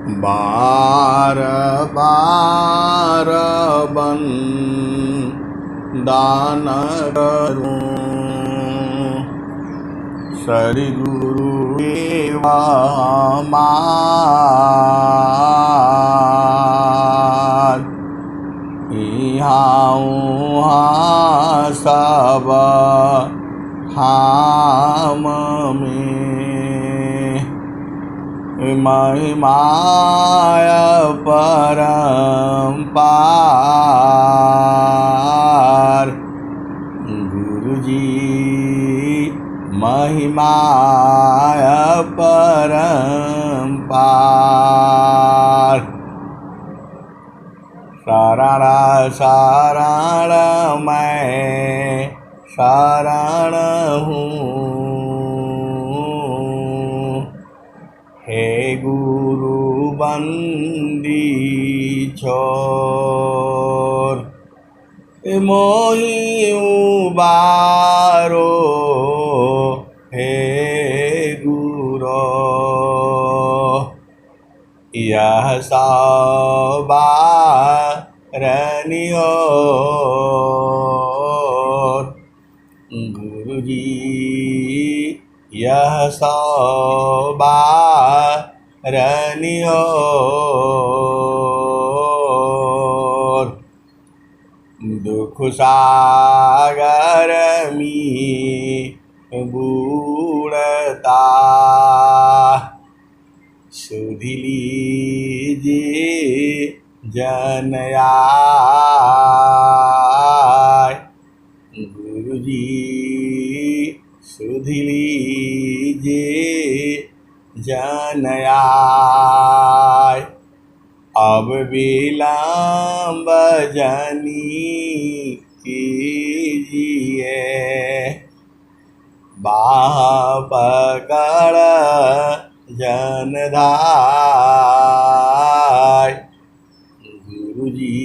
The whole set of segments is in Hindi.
बार बार दान करूं सद्गुरु देवा हमार। इहाँ उहाँ सब धाम में महिमाय परम्पार। गुरुजी महिमाय परम्पार। शरण शरण मैं शरण हूँ, हे गुरु बंदी छोर। मोहि उबारो हे गुरो, यह सवारनियोर। गुरुजी यह सवारनियोर। दुख सागर में बूढ़ता सुधि लीजिए जनयाय। गुरुजी सुधि लीजिए जनयाय। अब विलम्ब जनी कीजिए, बाह पकड़ जनधाय। गुरुजी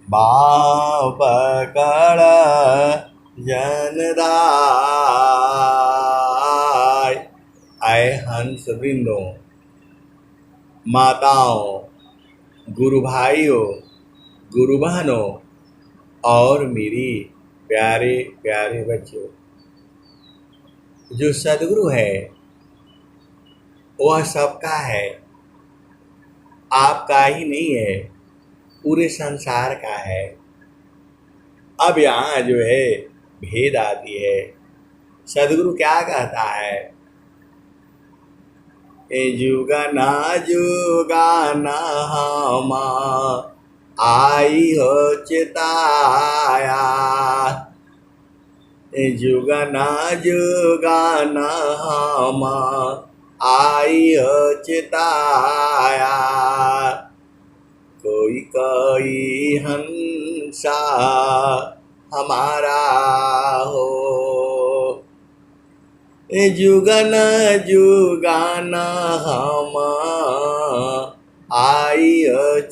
बाह पकड़ जनधाय। आए हंस वृंदों, माताओं, गुरु भाइयों, गुरु बहनों और मेरी प्यारे प्यारे बच्चों, जो सद्गुरु है वह सबका है, आपका ही नहीं है, पूरे संसार का है। अब यहाँ जो है भेद आती है। सद्गुरु क्या कहता है? जुगना जुगाना हम आई हो चिताया। जुगना जुगाना हम आई हो चिताया। कोई कोई हंसा हमारा हो, जुगन जुगाना हम आई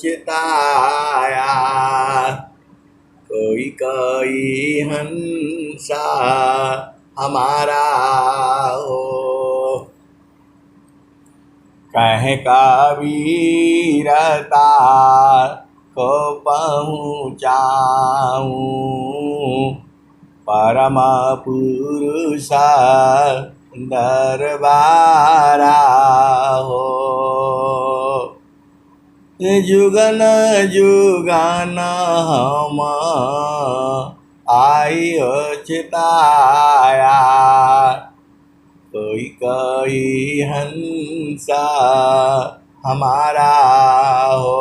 चिताया। कोई कोई हंसा हमारा हो, कहे कबीरता को पहुँचाऊँ परम पुरुष दरबारा हो। जुगन जुगन हम आई चिताया। कोई कोई हंसा हमारा हो,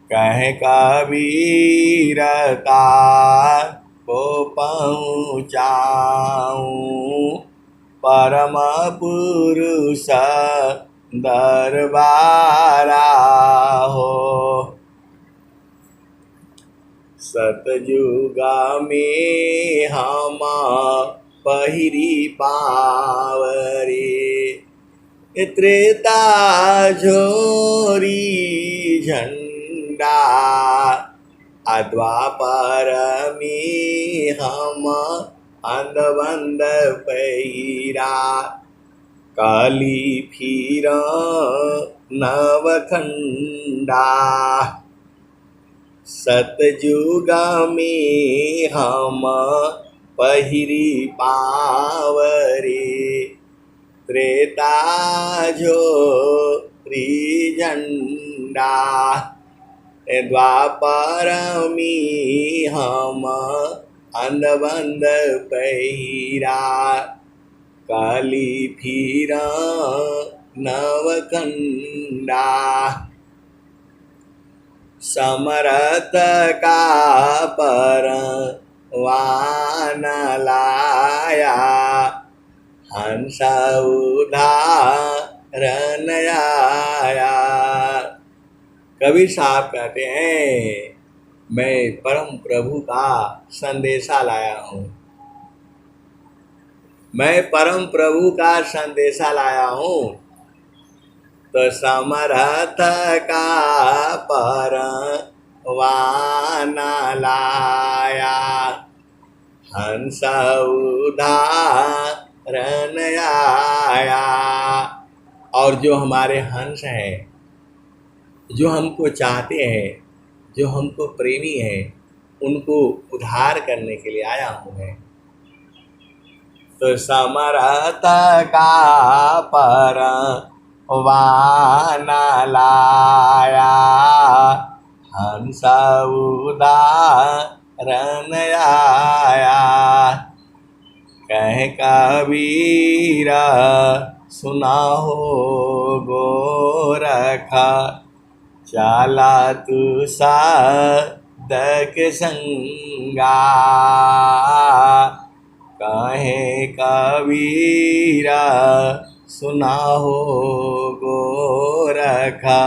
कहे कबीरता को पहुँचाऊँ परम पुरुष दरबारा हो। सतयुगा में हम पहिरी पावरे, त्रेता झोरी झंडा। द्वापर में हम अंधबंध पहिरा, काली फिर नवखंडा, सतयुगा में हम पहिरी पावरे, त्रेता झोरी झंडा, द्वापर में हम अंधबंध पहिरा, काली फिर नवखंडा, समरथ का परवान लाया, हंस उदाहरण आया। कबीर साहब कहते हैं, मैं परम प्रभु का संदेशा लाया हूँ, मैं परम प्रभु का संदेशा लाया हूँ। तो समरथ का परवान लाया, हंस उदाहरण आया। और जो हमारे हंस हैं, जो हमको चाहते हैं, जो हमको प्रेमी हैं, उनको उद्धार करने के लिए आया हूँ मैं। तो समरथ का परवान लाया, हंस उदाहरण आया। कह कबीर सुना हो गोरखा, चाला तू साधक संगा, कहे कबीरा सुना हो गोरखा,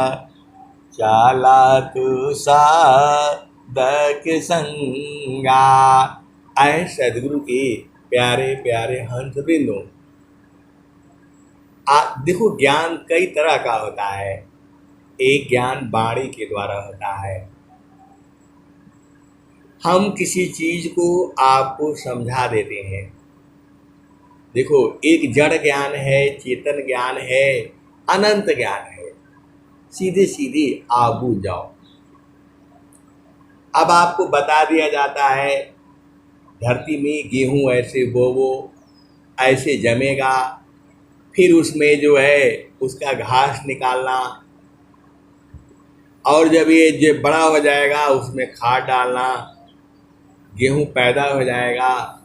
चाला तू साधक संगा। आए सदगुरु के प्यारे प्यारे हंस बिंदु। देखो, ज्ञान कई तरह का होता है। एक ज्ञान वाणी के द्वारा होता है। हम किसी चीज को आपको समझा देते हैं। देखो, एक जड़ ज्ञान है, चेतन ज्ञान है, अनंत ज्ञान है। सीधे सीधे आप बूझ जाओ। अब आपको बता दिया जाता है, धरती में गेहूं ऐसे बोवो, ऐसे जमेगा, फिर उसमें जो है उसका घास निकालना, और जब ये जो बड़ा हो जाएगा उसमें खाद डालना, गेहूं पैदा हो जाएगा,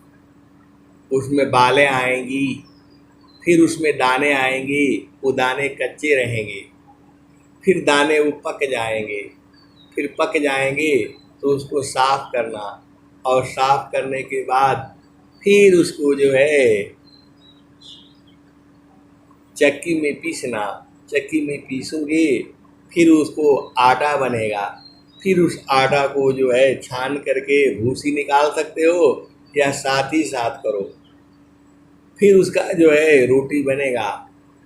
उसमें बालें आएंगी, फिर उसमें दाने आएंगे, वो दाने कच्चे रहेंगे, फिर दाने वो पक जाएंगे, फिर पक जाएंगे तो उसको साफ करना, और साफ करने के बाद फिर उसको जो है चक्की में पीसना, चक्की में पीसोगे फिर उसको आटा बनेगा, फिर उस आटा को जो है छान करके भूसी निकाल सकते हो, या साथ ही साथ करो, फिर उसका जो है रोटी बनेगा।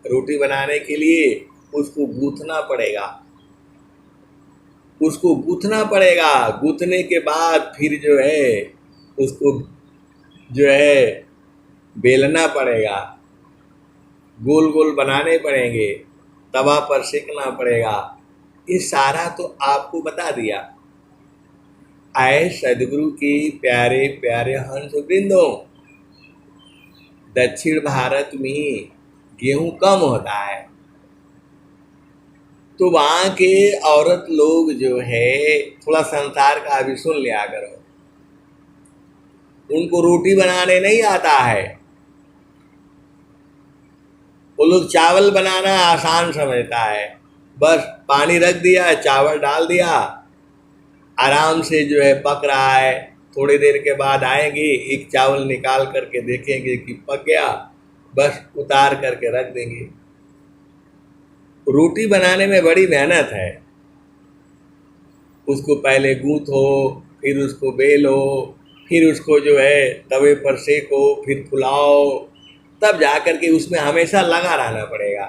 रोटी बनाने के लिए उसको गूंथना पड़ेगा, उसको गूंथना पड़ेगा, गूंथने के बाद फिर जो है उसको जो है बेलना पड़ेगा, गोल गोल बनाने पड़ेंगे, तवा पर सेकना पड़ेगा। ये सारा तो आपको बता दिया। आए सदगुरु के प्यारे प्यारे हंस वृंदों, दक्षिण भारत में गेहूं कम होता है, तो वहाँ के औरत लोग जो है, थोड़ा संसार का भी सुन लिया करो, उनको रोटी बनाने नहीं आता है। वो लोग चावल बनाना आसान समझता है, बस पानी रख दिया, चावल डाल दिया, आराम से जो है पक रहा है, थोड़ी देर के बाद आएंगे, एक चावल निकाल करके देखेंगे कि पक गया, बस उतार करके रख देंगे। रोटी बनाने में बड़ी मेहनत है। उसको पहले गूंथो, फिर उसको बेलो, फिर उसको जो है तवे पर सेको, फिर फुलाओ, तब जा करके उसमें हमेशा लगा रहना पड़ेगा।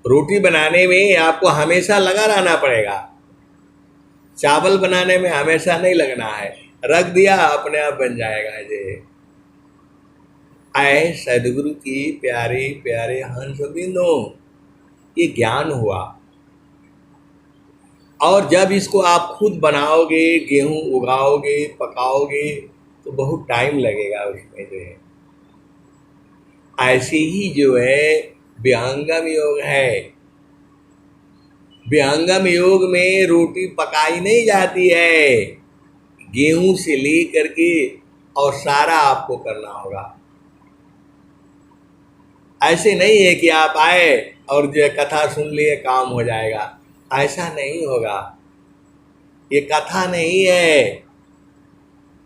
रोटी बनाने में आपको हमेशा लगा रहना पड़ेगा, चावल बनाने में हमेशा नहीं लगना है, रख दिया अपने आप बन जाएगा। ये आए सदगुरु की प्यारे प्यारे हंस बिंदो, ये ज्ञान हुआ। और जब इसको आप खुद बनाओगे, गेहूं उगाओगे, पकाओगे, तो बहुत टाइम लगेगा उसमें जो है। ऐसे ही जो है विहंगम योग है। विहंगम योग में रोटी पकाई नहीं जाती है, गेहूं से ले करके और सारा आपको करना होगा। ऐसे नहीं है कि आप आए और जो है कथा सुन लिए काम हो जाएगा, ऐसा नहीं होगा। ये कथा नहीं है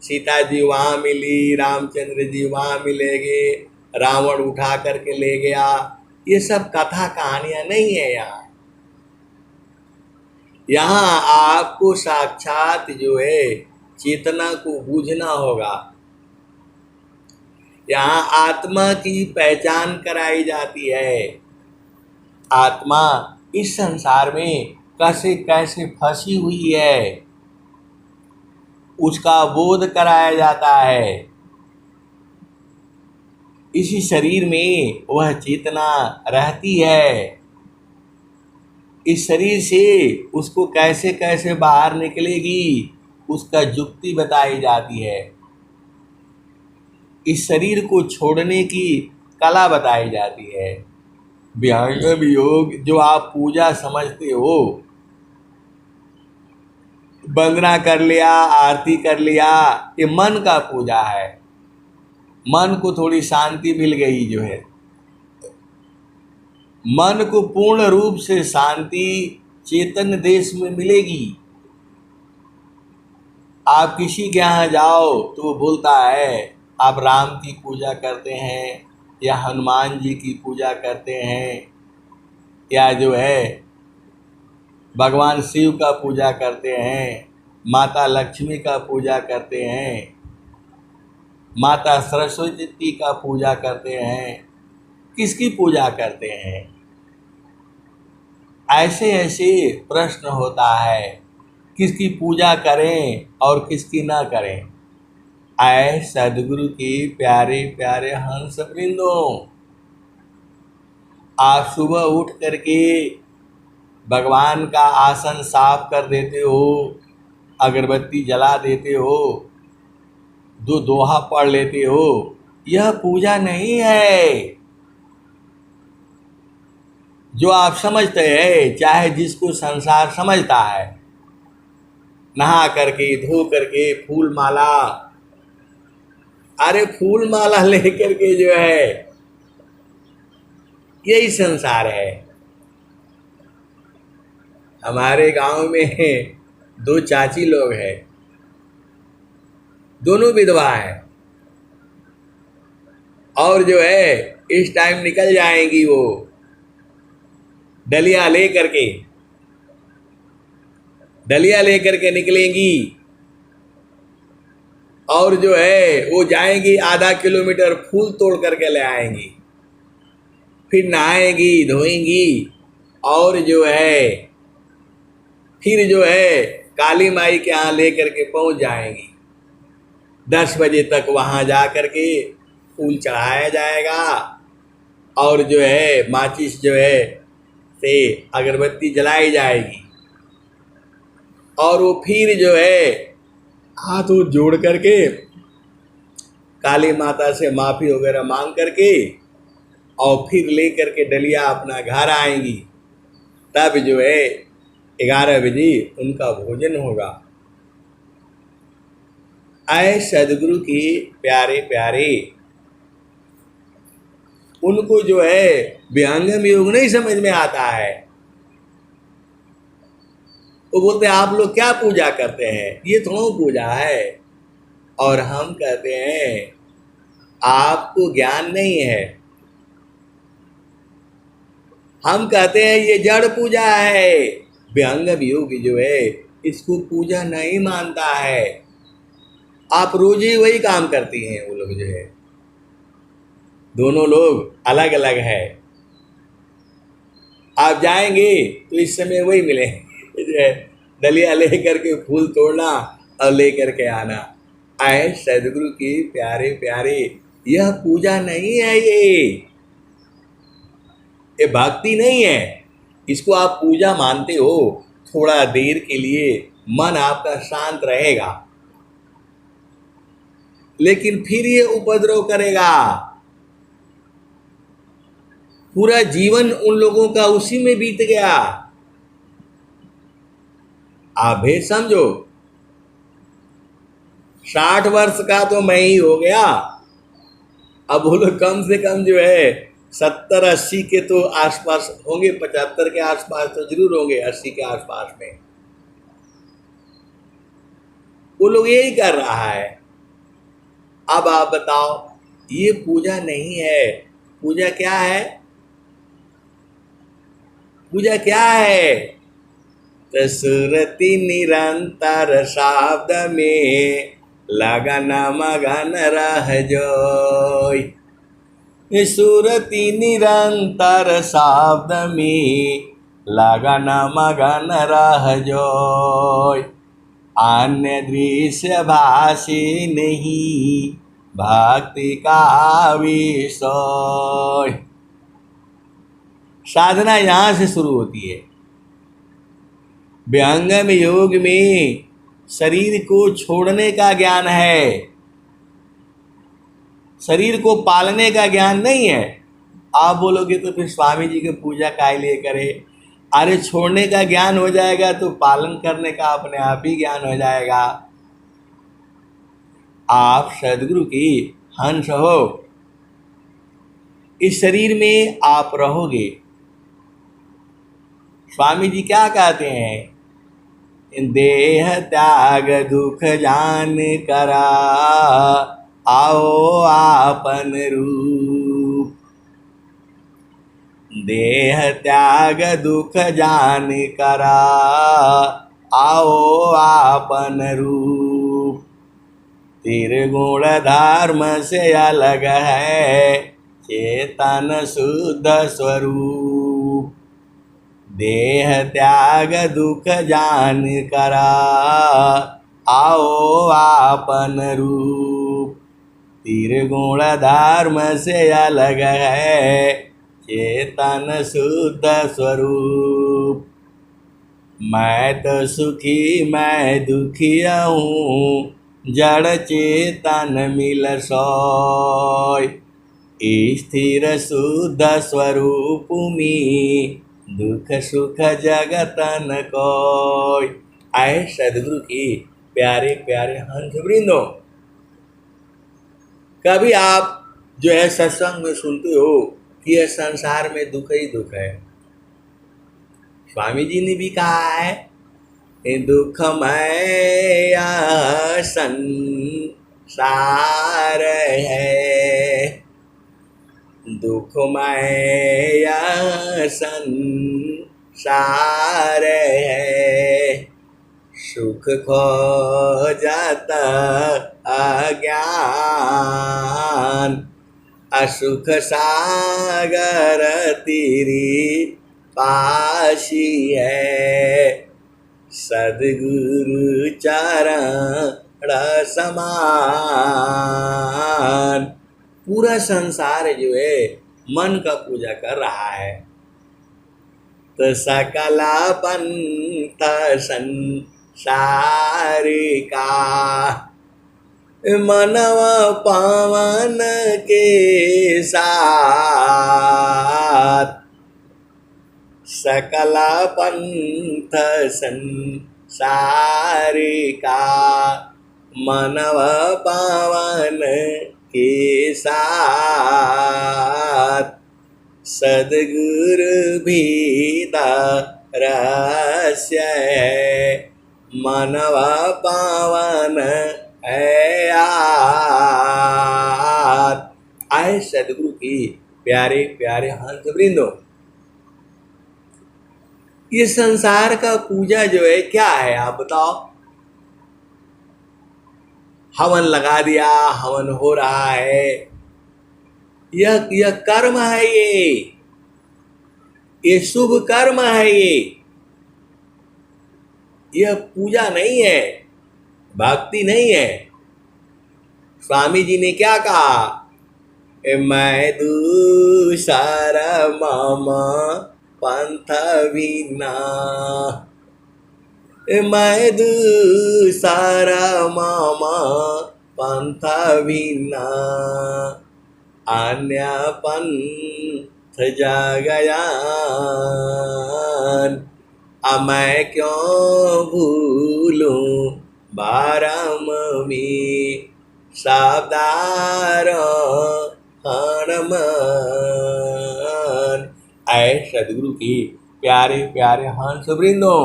सीता जी वहां मिली, रामचंद्र जी वहां मिलेंगे, रावण उठा करके ले गया, ये सब कथा कहानियां नहीं है। यहाँ आपको साक्षात जो है चेतना को बूझना होगा। यहाँ आत्मा की पहचान कराई जाती है। आत्मा इस संसार में कैसे कैसे फंसी हुई है, उसका बोध कराया जाता है। इसी शरीर में वह चेतना रहती है। इस शरीर से उसको कैसे कैसे बाहर निकलेगी, उसका युक्ति बताई जाती है। इस शरीर को छोड़ने की कला बताई जाती है। विहंगम योग जो आप पूजा समझते हो, वंदना कर लिया, आरती कर लिया, ये मन का पूजा है। मन को थोड़ी शांति मिल गई जो है। मन को पूर्ण रूप से शांति चेतन देश में मिलेगी। आप किसी के यहाँ जाओ तो वो बोलता है आप राम की पूजा करते हैं या हनुमान जी की पूजा करते हैं या जो है भगवान शिव का पूजा करते हैं, माता लक्ष्मी का पूजा करते हैं, माता सरस्वती का पूजा करते हैं, किसकी पूजा करते हैं? ऐसे ऐसे प्रश्न होता है, किसकी पूजा करें और किसकी ना करें। आए सदगुरु की प्यारे प्यारे हंस वृंदों, आप सुबह उठ करके भगवान का आसन साफ कर देते हो, अगरबत्ती जला देते हो, दो दोहा पढ़ लेते हो, यह पूजा नहीं है। जो आप समझते हैं, चाहे जिसको संसार समझता है, नहा करके धो करके फूल माला, अरे फूल माला लेकर के जो है, यही संसार है। हमारे गांव में दो चाची लोग हैं, दोनों विधवा हैं, और जो है इस टाइम निकल जाएंगी वो डलिया लेकर के निकलेंगी, और जो है वो जाएंगी आधा किलोमीटर फूल तोड़ करके ले आएंगी, फिर नहाएंगी धोएंगी, और जो है फिर जो है काली माई के यहाँ ले करके पहुंच जाएंगी। 10 बजे तक वहां जा करके फूल चढ़ाया जाएगा, और जो है माचिस जो है से अगरबत्ती जलाई जाएगी, और वो फिर जो है हाथ उठ जोड़ करके काली माता से माफ़ी वगैरह मांग करके और फिर ले करके डलिया अपना घर आएंगी। तब जो है 11 बजे उनका भोजन होगा। आए सदगुरु की प्यारे प्यारे, उनको जो है विहंगम योग नहीं समझ में आता है। वो बोलते हैं आप लोग क्या पूजा करते हैं, ये थोड़ा पूजा है। और हम कहते हैं आपको ज्ञान नहीं है। हम कहते हैं ये जड़ पूजा है। विहंगम योग जो है इसको पूजा नहीं मानता है। आप रोज ही वही काम करती हैं, वो लोग जो है, दोनों लोग अलग अलग है। आप जाएंगे तो इस समय वही मिलेंगे, डलिया ले करके फूल तोड़ना और ले करके आना। आए सदगुरु की प्यारे प्यारे यह पूजा नहीं है, ये भक्ति नहीं है। इसको आप पूजा मानते हो, थोड़ा देर के लिए मन आपका शांत रहेगा, लेकिन फिर ये उपद्रव करेगा। पूरा जीवन उन लोगों का उसी में बीत गया। आप भी समझो, 60 वर्ष का तो मैं ही हो गया, अब वो लोग कम से कम जो है 70-80 के तो आसपास होंगे, 75 के आसपास तो जरूर होंगे, 80 के आसपास में। वो लोग यही कर रहा है। अब आप बताओ, ये पूजा नहीं है। पूजा क्या है? पूजा क्या है? तो सुरति निरंतर शब्द में लगन मगन रह जोय। सुरति निरंतर शब्द में लगन मगन रह जोय। अन्य दृश्य भाषी नहीं भक्ति का विषय। साधना यहाँ से शुरू होती है। व्यंगम योग में शरीर को छोड़ने का ज्ञान है, शरीर को पालने का ज्ञान नहीं है। आप बोलोगे तो फिर स्वामी जी की पूजा काय लिए करे? अरे छोड़ने का ज्ञान हो जाएगा तो पालन करने का अपने आप ही ज्ञान हो जाएगा। आप सदगुरु की हंस हो, इस शरीर में आप रहोगे। स्वामी जी क्या कहते हैं? देह त्याग दुख जान करा आओ आपन रूप। देह त्याग दुख जान करा आओ आपन रूप। त्रिगुण धर्म से अलग है चेतन शुद्ध स्वरूप। देह त्याग दुख जान करा आओ आपन रूप। त्रिगुण धर्म से अलग है चेतन शुद्ध स्वरूप। मैं तो सुखी मैं दुखिया हूँ जड़ चेतन मिल सोय। स्थिर शुद्ध स्वरूप में दुख सुख जगतन कोय। आए सदगुरु की प्यारे प्यारे हंस वृंदो, कभी आप जो है सत्संग में सुनते हो कि यह संसार में दुख ही दुख है। स्वामी जी ने भी कहा है, दुखमय संसार है, दुखमय संसार है। सुख खो जाता अज्ञान, असुख सागर तेरी पाशी है। सद्गुरु चरण समान। पूरा संसार जो है मन का पूजा कर रहा है। तो सकला पंथ संसार का मनव पावन के साथ। सकला पंथ संसार का मनव पावन के साथ। सद्गुरु भीता रहस्य है मनव पावन है आए सद्गुरु की प्यारे प्यारे हंस वृंदो, ये संसार का पूजा जो है क्या है आप बताओ? हवन लगा दिया, हवन हो रहा है, यह कर्म है, ये शुभ कर्म है, यह पूजा नहीं है, भक्ति नहीं है। स्वामी जी ने क्या कहा? मैं दूसरा मामा पंथ बिना, मैं दूसरा मामा पंथ बिना, अन्य पंथ जगयान, मैं क्यों भूलूं बारम में सावधार हनुमान। ऐ सदगुरु की प्यारे प्यारे हंस वृंदों,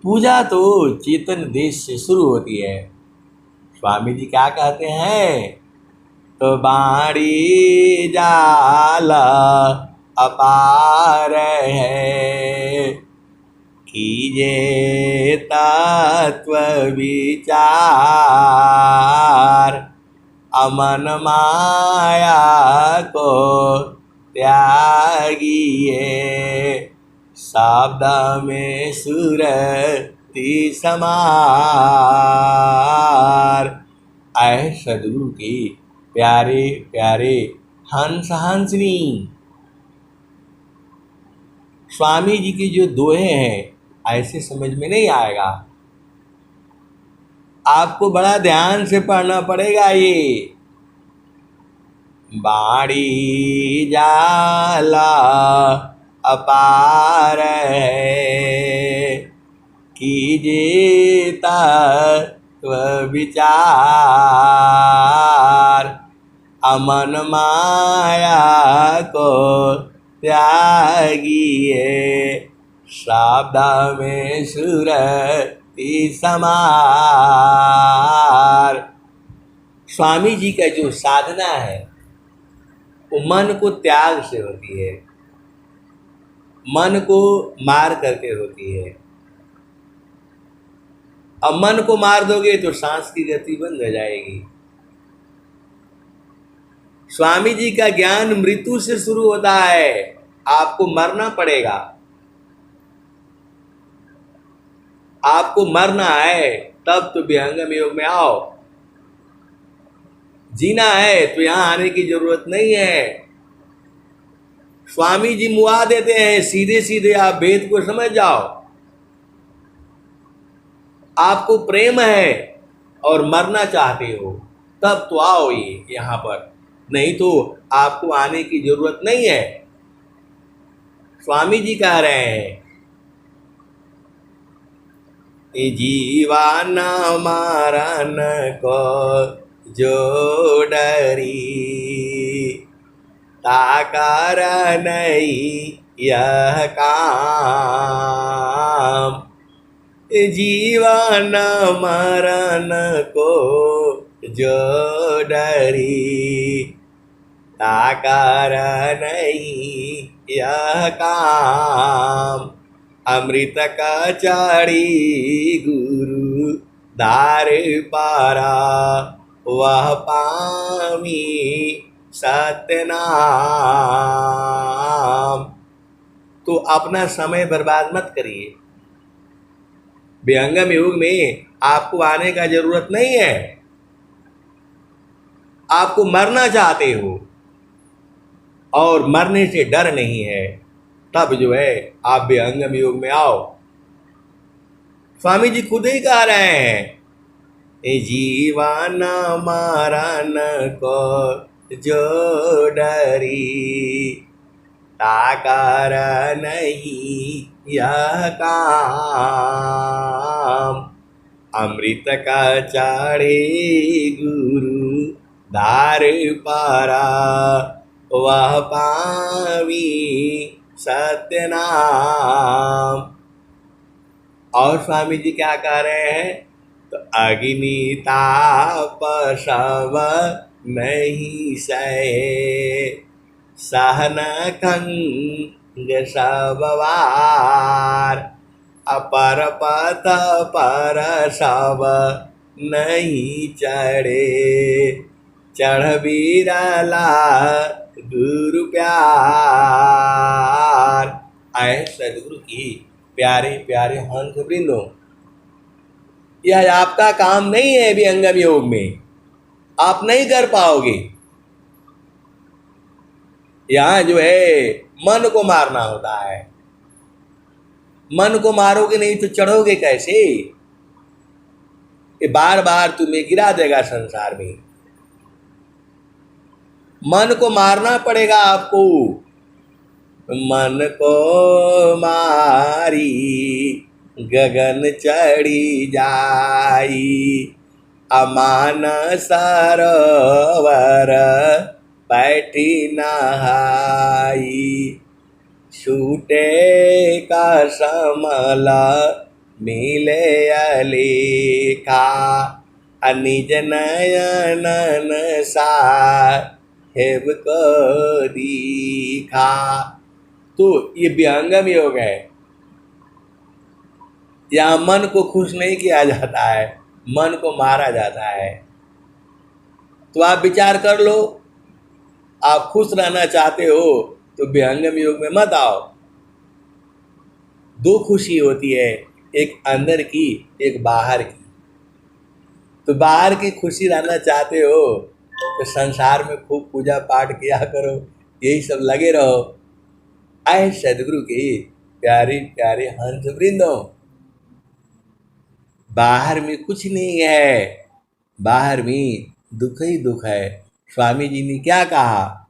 पूजा तो चेतन देश से शुरू होती है। स्वामी जी क्या कहते हैं? तो बाड़ी जाल अपार है, कीजे तत्व विचार, अमन माया को त्यागिए, शब्द में सुरति समार। ऐ सदगुरु की प्यारे प्यारे हंस हंसनी, स्वामी जी की जो दोहे हैं ऐसे समझ में नहीं आएगा, आपको बड़ा ध्यान से पढ़ना पड़ेगा। ये बाड़ी जाला अपार है, कीजे तत्व विचार, अमन माया को त्यागिए, शब्द में सुरति समार। स्वामी जी का जो साधना है वो मन को त्याग से होती है, मन को मार करके होती है। अब मन को मार दोगे तो सांस की गति बंद हो जाएगी। स्वामी जी का ज्ञान मृत्यु से शुरू होता है, आपको मरना पड़ेगा, आपको मरना है तब तो विहंगम योग में आओ। जीना है तो यहां आने की जरूरत नहीं है। स्वामी जी मुआ देते हैं, सीधे सीधे आप वेद को समझ जाओ। आपको प्रेम है और मरना चाहते हो तब तो आओ ये यहां पर, नहीं तो आपको आने की जरूरत नहीं है। स्वामी जी कह रहे हैं, जीवन मरण को जो डरी, ताकर नहीं यह काम, जीवन मरण को जो डरी, ताकर नहीं यह काम, अमृत का चाड़ी गुरु दार पारा, वह पामी सत्यनाम। तो अपना समय बर्बाद मत करिए। विहंगम योग में आपको आने का जरूरत नहीं है। आपको मरना चाहते हो और मरने से डर नहीं है, तब जो है आप विहंगम योग में आओ। स्वामी जी खुद ही कह रहे हैं, जीवन मरण को जो डरी, ताकर नहीं यह काम, अमृत का चाड़े गुरु दार पारा, वह पावी सत्यनाम। और स्वामी जी क्या कह रहे हैं? तो अग्नि ताप सब नहीं सहे, सहन खंग सब वार, अपर पथ पर सब नहीं चढ़े, चढ़ बिरला गुरु प्यार। आए सदगुरु की प्यारे प्यारे हंस वृंदों, यह आपका काम नहीं है। विहंगम योग में आप नहीं कर पाओगे। यहाँ जो है मन को मारना होता है। मन को मारोगे नहीं तो चढ़ोगे कैसे? ये बार बार तुम्हें गिरा देगा संसार में। मन को मारना पड़ेगा आपको। मन को मारी गगन चढ़ी जाई, अमान सरोवर बैठी नहाई। छूटे का समला मिले अलेखा, अनिज नयनन साहेब को दीखा। तो ये विहंगम योग है। यहाँ मन को खुश नहीं किया जाता है, मन को मारा जाता है। तो आप विचार कर लो, आप खुश रहना चाहते हो तो विहंगम योग में मत आओ। दो खुशी होती है, एक अंदर की, एक बाहर की। तो बाहर की खुशी रहना चाहते हो तो संसार में खूब पूजा पाठ किया करो, यही सब लगे रहो। आए सदगुरु के प्यारे प्यारे हंस वृंदो, बाहर में कुछ नहीं है, बाहर में दुख ही दुख है। स्वामी जी ने क्या कहा?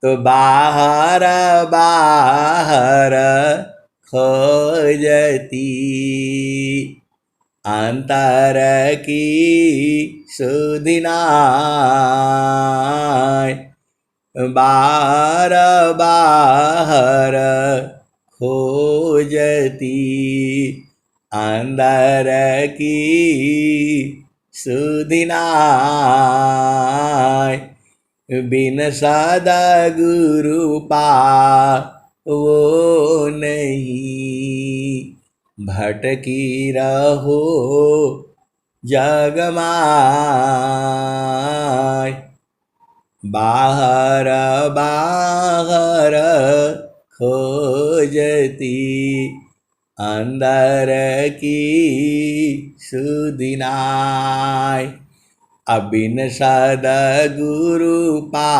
तो बाहर बाहर खोजती, अंतर की सुधिना। बाहर बाहर खोजती, अंदर की सुधिना। बिन सदा गुरु पा वो नहीं, भटकी रहो जग माय। बाहर बाहर खोजती, अंदर की सुधिनाय। अबिन सदगुरु पा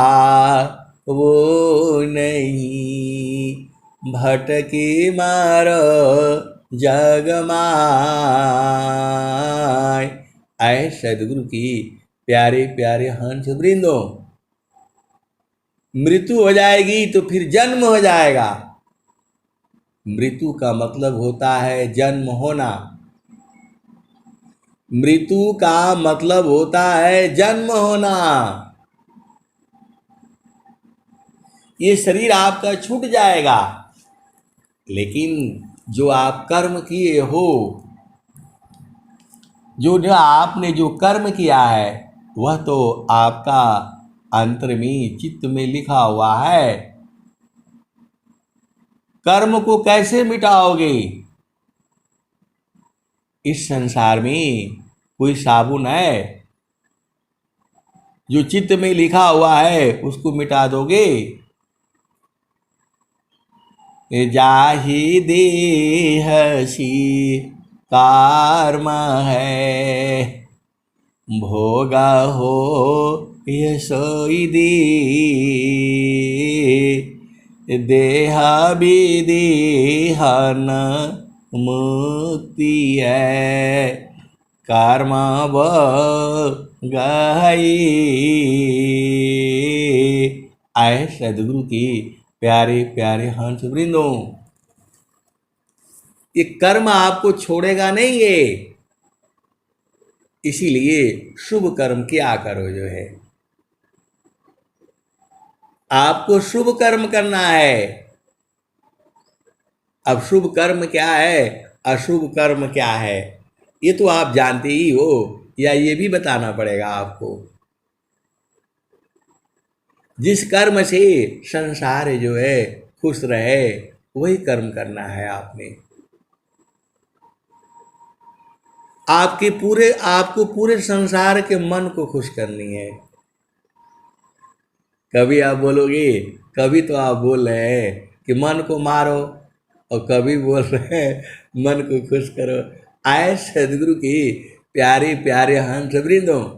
वो नहीं, भटकी मारो जग माय। आए सदगुरु की प्यारे प्यारे हंस वृंदो, मृत्यु हो जाएगी तो फिर जन्म हो जाएगा। मृत्यु का मतलब होता है जन्म होना। मृत्यु का मतलब होता है जन्म होना। ये शरीर आपका छूट जाएगा, लेकिन जो आप कर्म किए हो, जो आपने जो कर्म किया है, वह तो आपका अंतर में चित्त में लिखा हुआ है। कर्म को कैसे मिटाओगे? इस संसार में कोई साबुन है जो चित्त में लिखा हुआ है उसको मिटा दोगे? जाहि देहसी कर्म है, भोगा हो ये सोई दी। देह विदेहन मुक्ति है, कर्म गई। आए सदगुरु की प्यारे प्यारे हंस वृंदों, ये कर्म आपको छोड़ेगा नहीं है। इसीलिए शुभ कर्म किया करो। जो है आपको शुभ कर्म करना है। अब शुभ कर्म क्या है, अशुभ कर्म क्या है, ये तो आप जानते ही हो, या ये भी बताना पड़ेगा आपको? जिस कर्म से संसार जो है खुश रहे, वही कर्म करना है आपने। आपको पूरे संसार के मन को खुश करनी है। कभी आप बोलोगे, कभी तो आप बोल रहे हैं कि मन को मारो, और कभी बोल रहे हैं मन को खुश करो। आए सदगुरु की प्यारे प्यारे हंस वृंदों,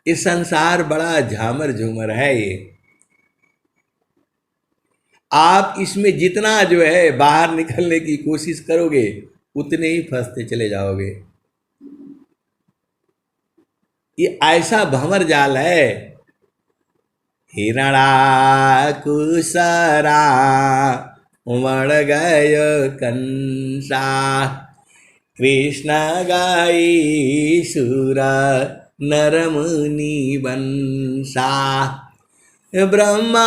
इस संसार बड़ा झामर झूमर है। ये आप इसमें जितना जो है बाहर निकलने की कोशिश करोगे उतने ही फंसते चले जाओगे। ये ऐसा भंवर जाल है। हिरणाकुसरा वण गय कंसा, कृष्ण गाई सुर नर मुनि बंसा, ब्रह्मा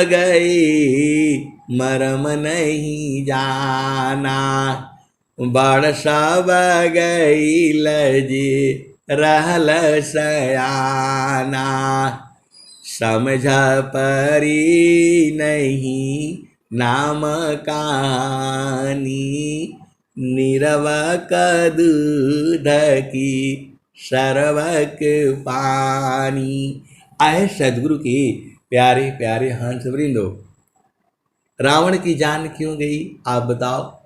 गई मरम नहीं जाना, बड़ सब गई लजी रहल सयाना, समझ परी नहीं नाम कहानी, निरवक दूध की सरवक पानी। आए सदगुरु के प्यारे प्यारे हंस वृंदो, रावण की जान क्यों गई आप बताओ?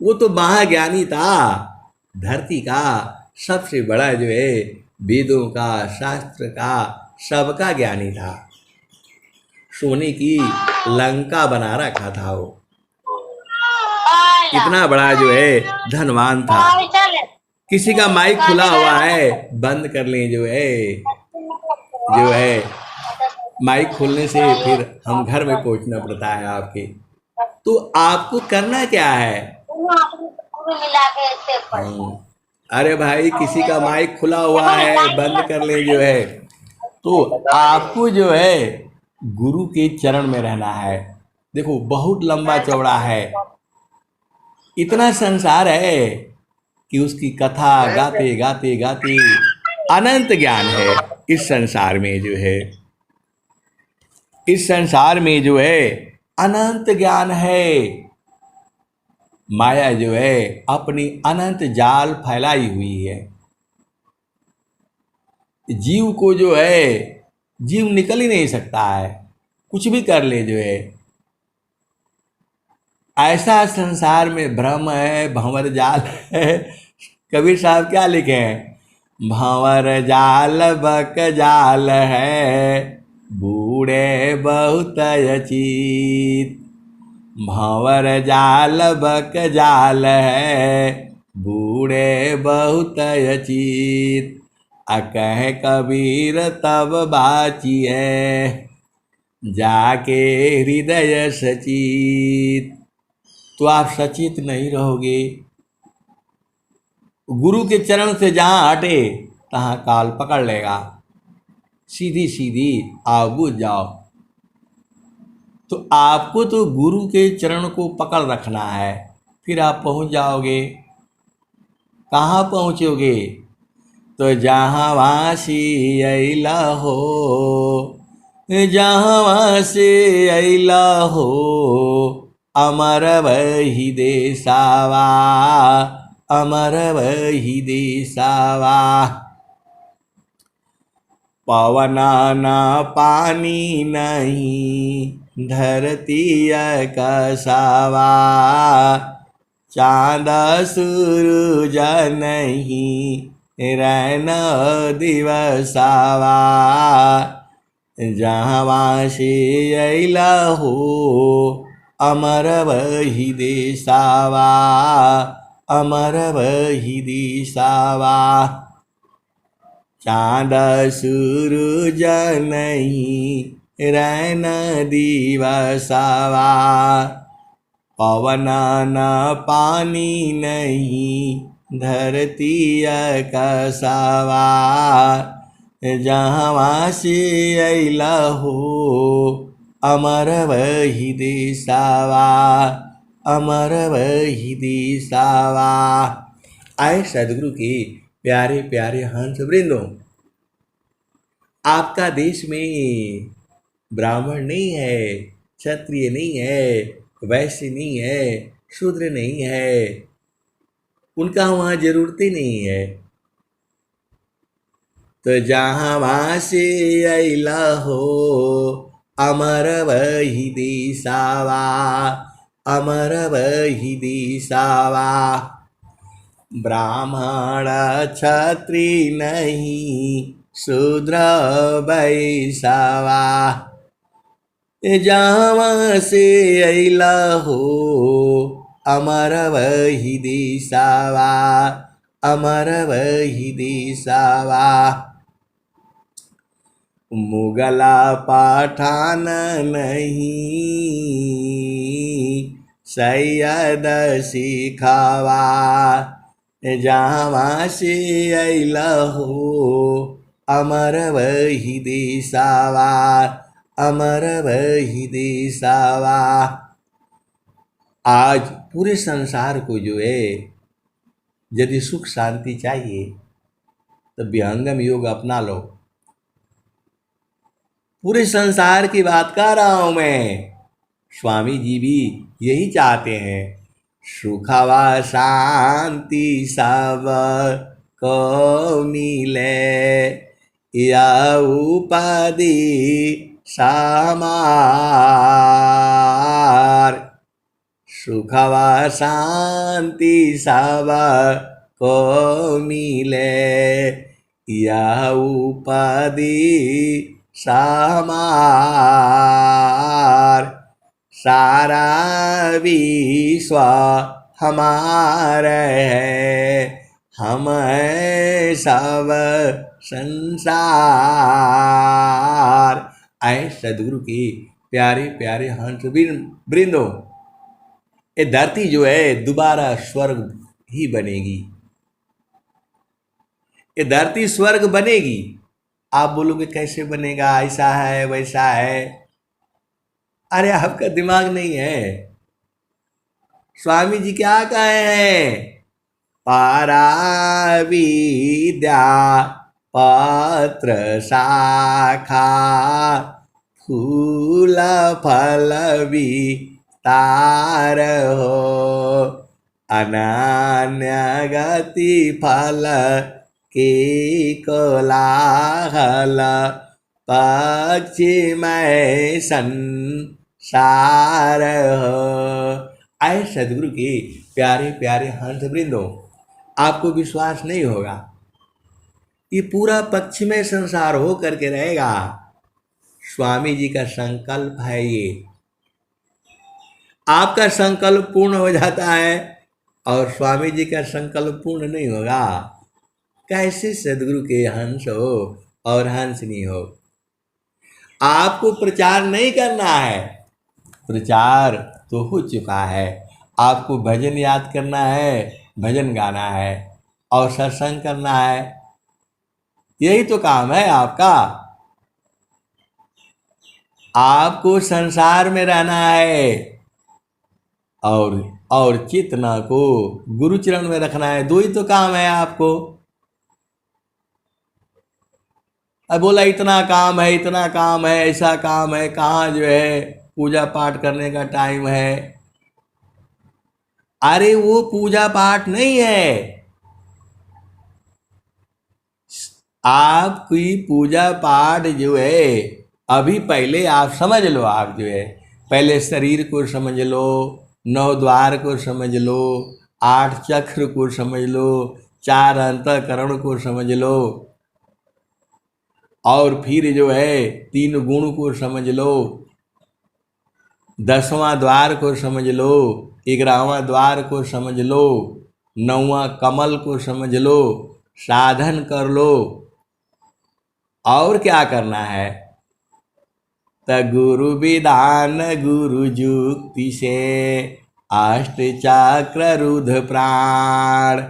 वो तो महाज्ञानी था, धरती का सबसे बड़ा जो है वेदों का, शास्त्र का, सबका ज्ञानी था। सोने की लंका बना रखा था वो, इतना बड़ा जो है धनवान था। किसी का माइक खुला हुआ है, बंद कर लें जो है माइक खोलने से फिर हम घर में पहुंचना पड़ता है आपके। तो आपको करना क्या है? अरे भाई, किसी का माइक खुला हुआ है, बंद कर ले जो है। तो आपको जो है गुरु के चरण में रहना है। देखो बहुत लंबा चौड़ा है, इतना संसार है कि उसकी कथा गाते गाते गाते अनंत ज्ञान है। इस संसार में जो है, इस संसार में जो है अनंत ज्ञान है। माया जो है अपनी अनंत जाल फैलाई हुई है। जीव को जो है, जीव निकल ही नहीं सकता है, कुछ भी कर ले जो है। ऐसा संसार में भ्रम है, भंवर जाल है। कबीर साहब क्या लिखे हैं? भंवर जाल बक जाल है, बूढ़े बहुत अचीत। भंवर जाल बक जाल है, बूढ़े बहुत अचीत। अकह कबीर तब बाचिए, जाके हृदय सचित। तो आप सचित नहीं रहोगे। गुरु के चरण से जहाँ हटे तहाँ काल पकड़ लेगा, सीधी सीधी आप बुझ जाओ। तो आपको तो गुरु के चरण को पकड़ रखना है, फिर आप पहुँच जाओगे। कहाँ पहुँचोगे? तो जहाँ वासी अइला हो, जहाँ वासी अइला हो, अमर वही देसावा, अमर वही देसावा। पवना न पानी नहीं, धरती कसावा। चाँद सूरज नहीं, रैन दिवसावा। जहाँ वासी अइला हो, अमर वही देसावा, अमर वही देसावा। चाँद सूरज नहीं, रैन दिवसावा। पवन न पानी नहीं, धरती कसावा। जहाँ वासी अइला हो, अमर वही देसावा, अमर वही देसावा। आए सदगुरु के प्यारे प्यारे हंस वृंदों, आपका देश में ब्राह्मण नहीं है, क्षत्रिय नहीं है, वैश्य नहीं है, शूद्र नहीं है, उनका वहाँ जरूरत ही नहीं है। तो जहाँ वासी अइला हो, अमर वही देसावा, अमर वही देसावा। ब्राह्मण क्षत्रिय नहीं, शूद्र वैश्यवा। जहाँ से अइला हो अमर वही दिशावा, अमर वही दिशावा। मुगला पठान नहीं सैयद सिखावा, जहाँ से अइला हो अमर वही दिशावा, अमर वही दिशावा। आज पूरे संसार को जो है यदि सुख शांति चाहिए तो विहंगम योग अपना लो। पूरे संसार की बात कर रहा हूं मैं, स्वामी जी भी यही चाहते हैं। सुखवा शांति सब को मिले, या उपाधि समार। सुखवा शांति सब को मिले, या उपाधि समार। सारा विश्व हमारे है, हम हैं सब संसार। आए सदगुरु की प्यारे प्यारे हंस वृंदो, ये धरती जो है दोबारा स्वर्ग ही बनेगी। ये धरती स्वर्ग बनेगी। आप बोलोगे कैसे बनेगा, ऐसा है वैसा है। अरे आपका दिमाग नहीं है। स्वामी जी क्या कहे हैं, पारा विद्या पत्र शाखा, फूल फल विस्तार हो, अनन्य गति फल के कोलाहल, पक्षी में संसार हो। आए सदगुरु के प्यारे प्यारे हंस वृंदों, आपको विश्वास नहीं होगा, ये पूरा पक्षी में संसार हो करके रहेगा। स्वामी जी का संकल्प है ये। आपका संकल्प पूर्ण हो जाता है और स्वामी जी का संकल्प पूर्ण नहीं होगा। कैसे सदगुरु के हंस हो और हंसनी हो। आपको प्रचार नहीं करना है, प्रचार तो हो चुका है। आपको भजन याद करना है, भजन गाना है और सत्संग करना है, यही तो काम है आपका। आपको संसार में रहना है और चेतना को गुरुचरण में रखना है, दो ही तो काम है आपको। अब बोला इतना काम है, इतना काम है, ऐसा काम है, कहाँ जो है पूजा पाठ करने का टाइम है। अरे वो पूजा पाठ नहीं है। आपकी पूजा पाठ जो है अभी पहले आप समझ लो। आप जो है पहले शरीर को समझ लो, 9 द्वार को समझ लो, 8 चक्र को समझ लो, 4 अंतःकरण को समझ लो, और फिर जो है 3 गुण को समझ लो, 10वां द्वार को समझ लो, 11वां द्वार को समझ लो, 9वां कमल को समझ लो, साधन कर लो। और क्या करना है, त गुरु विधान गुरु जुक्ति से, अष्ट चक्र रुद्र प्राण,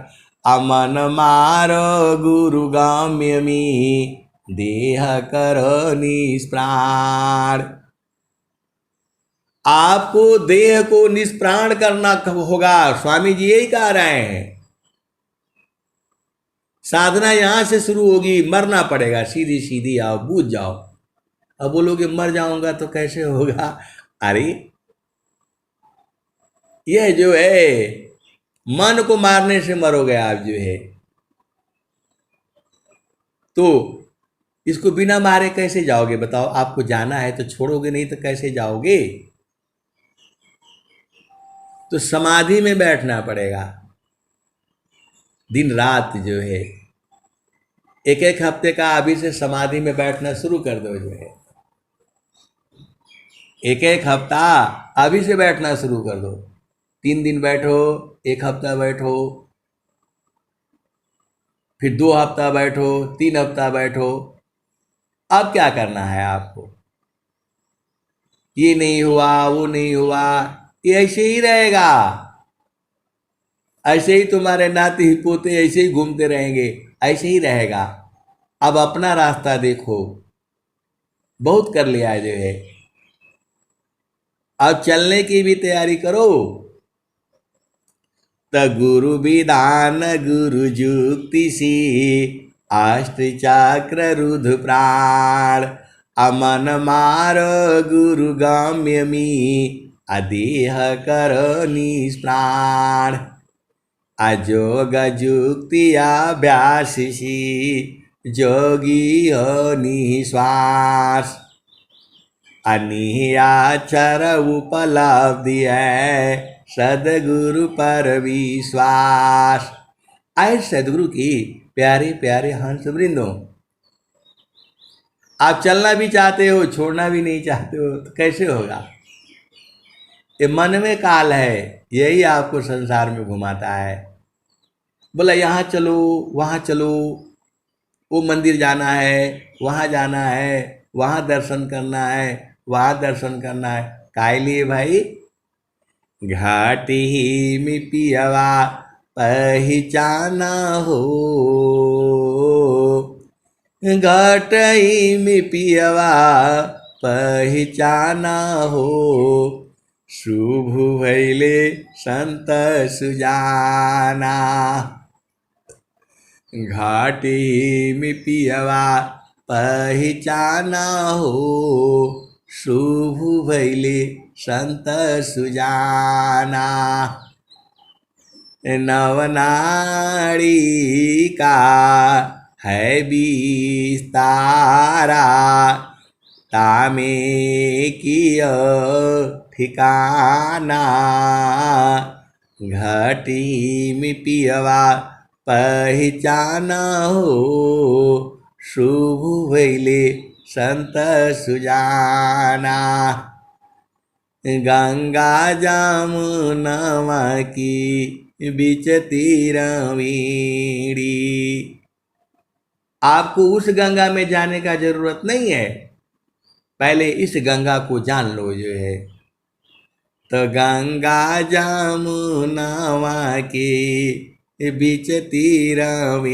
अमन मारो गुरु गाम्यमी, देह करो निष्प्राण। आपको देह को निष्प्राण करना होगा। स्वामी जी यही कह रहे हैं। साधना यहां से शुरू होगी, मरना पड़ेगा। सीधी सीधी आओ, बूझ जाओ। अब बोलोगे मर जाऊंगा तो कैसे होगा। अरे यह जो है मन को मारने से मरोगे आप जो है, तो इसको बिना मारे कैसे जाओगे बताओ। आपको जाना है तो छोड़ोगे नहीं तो कैसे जाओगे। तो समाधि में बैठना पड़ेगा दिन रात जो है। एक एक हफ्ते का अभी से समाधि में बैठना शुरू कर दो जो है। एक एक हफ्ता अभी से बैठना शुरू कर दो। 3 दिन बैठो, 1 हफ्ता बैठो, फिर 2 हफ्ता बैठो, 3 हफ्ता बैठो। अब क्या करना है आपको? ये नहीं हुआ, वो नहीं हुआ, ये ऐसे ही रहेगा। ऐसे ही तुम्हारे नाती पोते ऐसे ही घूमते रहेंगे, ऐसे ही रहेगा। अब अपना रास्ता देखो, बहुत कर लिया जो है, अब चलने की भी तैयारी करो। त गुरु विधान गुरु जुक्ति सी, अष्ट चक्र रुद्र प्राण, अमन मार गुरु गम्य मी, अदेह कर निष्प्राण। अजोग जुक्ति अभ्यासी, जोगी हो निश्वास, अनियाचर उपलब्धि है सदगुरु पर विश्वास। आए सदगुरु की प्यारे प्यारे हंस वृंदों, आप चलना भी चाहते हो, छोड़ना भी नहीं चाहते हो, तो कैसे होगा? ये मन में काल है, यही आपको संसार में घुमाता है। बोला यहाँ चलो, वहाँ चलो, वो मंदिर जाना है, वहाँ जाना है, वहाँ दर्शन करना है, वहाँ दर्शन करना है। काय लिए भाई? घाटी में पियवा पहचाना हो, घाटी में पियवा पहचाना हो, शुभ भैले संत सुजाना। घाटी में पियवा पहचाना हो, शुभ भैले संत सुजाना। नवनाड़ी का है विस्तारा, तामे किया ठिकाना। घाटी में पियवा पहचाना हो, शुभ भैले संत सुजाना। गंगा जमुनवा की बीच तीरवीड़ी, आपको उस गंगा में जाने का जरूरत नहीं है, पहले इस गंगा को जान लो जो है। तो गंगा जमुनवा के बीच तीरवीड़ी,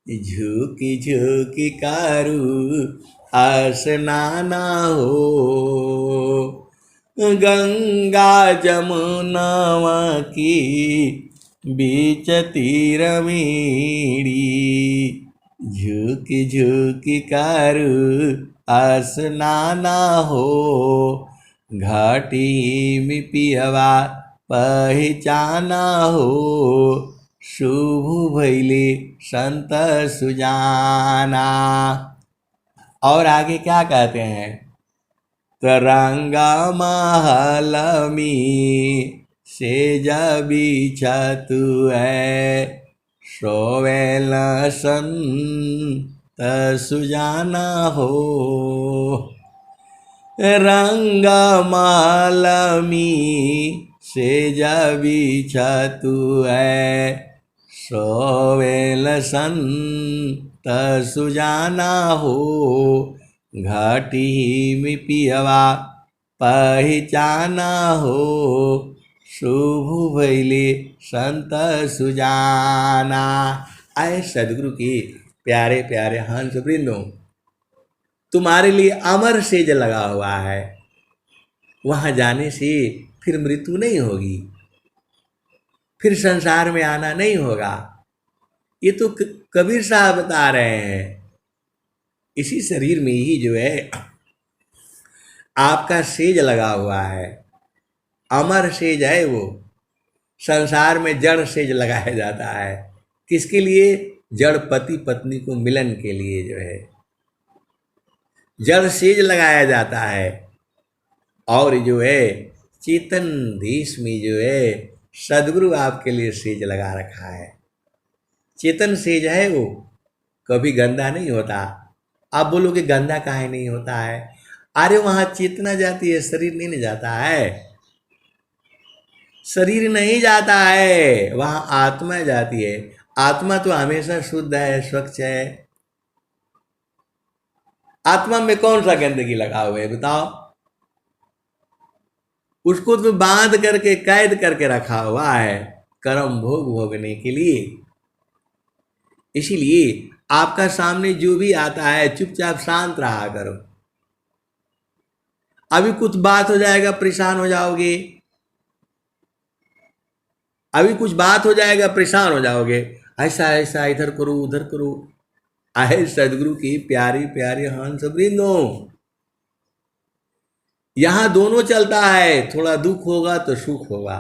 झुकी झुकी कारू स्नाना हो, गंगा जमुनवा की बीच तीरवीड़ी, झुकी झुकी कारू स्नाना हो, घाटी में पियवा पहचाना हो, शुभ भैले संत सुजाना। और आगे क्या कहते हैं? तरंगा महल में से जब बिछतु है, सोवेल संत सुजाना हो, रंगमाल में से जब बिछतु है, सोवेल संत सुजाना हो, घाटी में पियवा पहचाना हो, शुभ भैले संत सुजाना। आए सदगुरु की प्यारे प्यारे हंस वृंदों, तुम्हारे लिए अमर सेज लगा हुआ है, वहाँ जाने से फिर मृत्यु नहीं होगी, फिर संसार में आना नहीं होगा। ये तो कबीर साहब बता रहे हैं। इसी शरीर में ही जो है आपका सेज लगा हुआ है, अमर सेज है वो। संसार में जड़ सेज लगाया जाता है, किसके लिए? जड़ पति पत्नी को मिलन के लिए जो है जड़ सेज लगाया जाता है। और जो है चेतन देश में जो है सदगुरु आपके लिए सेज लगा रखा है। चेतन सेज है वो, कभी गंदा नहीं होता। आप बोलोगे गंदा काहे नहीं होता है? अरे वहां चेतना जाती है, शरीर नहीं जाता है, शरीर नहीं जाता है, वहां आत्मा जाती है। आत्मा तो हमेशा शुद्ध है, स्वच्छ है। आत्मा में कौन सा गंदगी लगा हुआ है बताओ? उसको तो बांध करके कैद करके रखा हुआ है कर्म भोग भोगने के लिए। इसीलिए आपका सामने जो भी आता है चुपचाप शांत रहा करो। अभी कुछ बात हो जाएगा परेशान हो जाओगे, अभी कुछ बात हो जाएगा परेशान हो जाओगे, ऐसा ऐसा इधर करो उधर करो। आहे सदगुरु की प्यारी प्यारी हंस वृंदों, यहां दोनों चलता है, थोड़ा दुख होगा तो सुख होगा।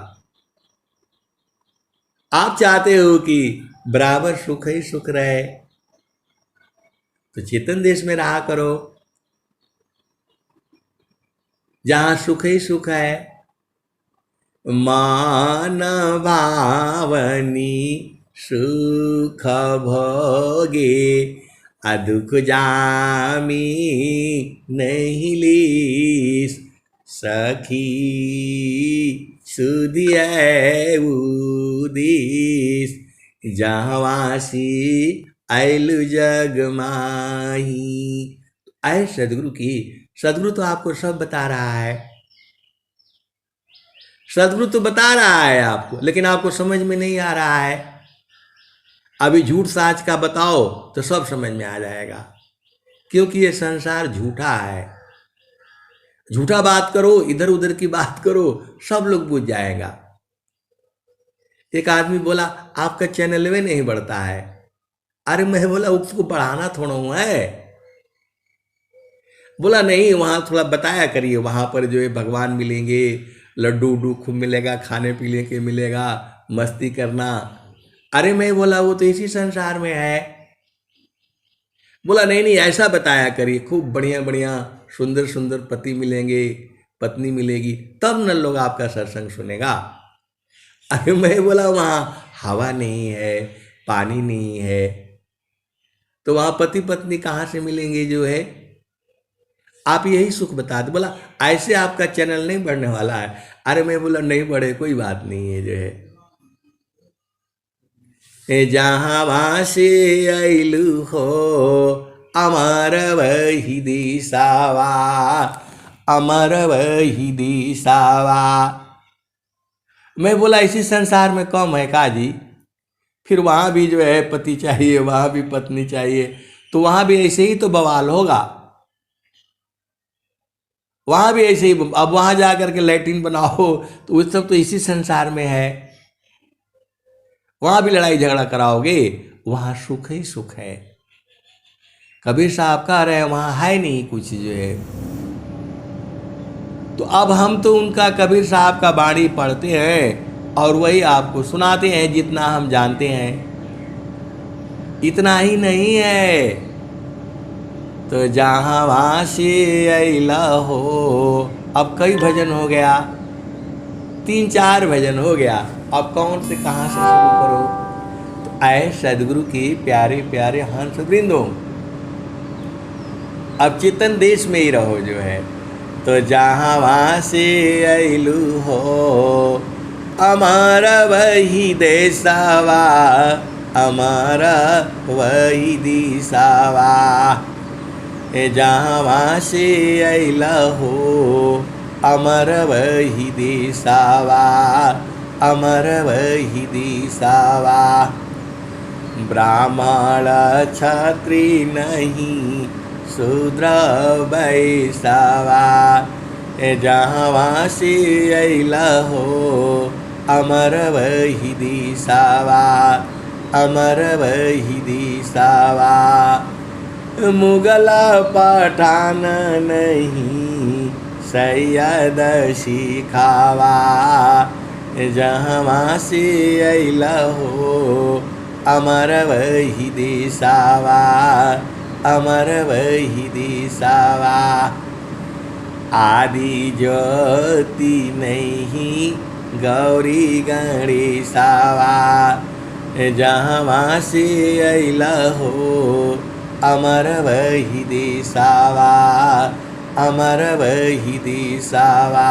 आप चाहते हो कि बराबर सुख ही सुख रहे, तो चेतन देश में रहा करो, जहां सुख ही सुख है। मान भावनी सुख भोगे, दुख जामी नहीं लीस, सखी सुदिय उदिस, जहवासी ऐलु जग माही। आए सदगुरु की, सदगुरु तो आपको सब बता रहा है, सदगुरु तो बता रहा है आपको, लेकिन आपको समझ में नहीं आ रहा है। अभी झूठ साच का बताओ तो सब समझ में आ जाएगा, क्योंकि ये संसार झूठा है। झूठा बात करो, इधर उधर की बात करो, सब लोग बुझ जाएगा। एक आदमी बोला आपका चैनल में नहीं बढ़ता है। अरे मैं बोला उसको बढ़ाना थोड़ा हुआ है। बोला नहीं, वहां थोड़ा बताया करिए, वहां पर जो है भगवान मिलेंगे, लड्डू उड्डू खूब मिलेगा, खाने पीने के मिलेगा, मस्ती करना। अरे मैं बोला वो तो इसी संसार में है। बोला नहीं नहीं, ऐसा बताया करिए, खूब बढ़िया बढ़िया सुंदर सुंदर पति मिलेंगे, पत्नी मिलेगी, तब न लोग आपका सत्संग सुनेगा। अरे मैं बोला वहाँ हवा नहीं है, पानी नहीं है, तो वहाँ पति पत्नी कहाँ से मिलेंगे जो है? आप यही सुख बता दो। बोला ऐसे आपका चैनल नहीं बढ़ने वाला है। अरे मैं बोला नहीं बढ़े, कोई बात नहीं है जो है। जहाँ वासे ऐलु हो अमर वही दिशावा, अमर वही दिशावा। मैं बोला इसी संसार में कम है का जी? फिर वहाँ भी जो है पति चाहिए, वहाँ भी पत्नी चाहिए, तो वहाँ भी ऐसे ही तो बवाल होगा। वहाँ भी ऐसे ही, अब वहाँ जा करके लैट्रिन बनाओ तो वो सब तो इसी संसार में है। वहाँ भी लड़ाई झगड़ा कराओगे, वहाँ सुख ही सुख है। कबीर साहब कह रहे हैं वहाँ है नहीं कुछ जो है। तो अब हम तो उनका कबीर साहब का बाणी पढ़ते हैं और वही आपको सुनाते हैं जितना हम जानते हैं। इतना ही नहीं है, तो जहाँ वहाँ से अला हो, अब कई भजन हो गया, 3-4 भजन हो गया, अब कौन से कहाँ से शुरू करो? तो आए सदगुरु के प्यारे प्यारे हंस वृंदों, अब चेतन देश में ही रहो जो है। तो जहाँ वहाँ से अइलू हो हमारा वही देसावा, हमारा वही दिशावा। जहाँ वहाँ से अइला हो अमर वही दिशावा, अमर वही दिशावा। ब्राह्मण क्षत्रि नहीं शूद्र वैश्यवा, जहाँ वहाँ से अइला हो अमर वही दिशावा, अमर वही दिशावा। मुगल पठान नहीं सैयद सिखावा, जहाँ वहाँ से अइला हो अमर वही दिशावा, अमर वही दिशावा। आदि ज्योति नहीं गौरी गणेशावा, जहाँ वहाँ से अइला हो अमर वही दिशावा, अमर वही दिसावा।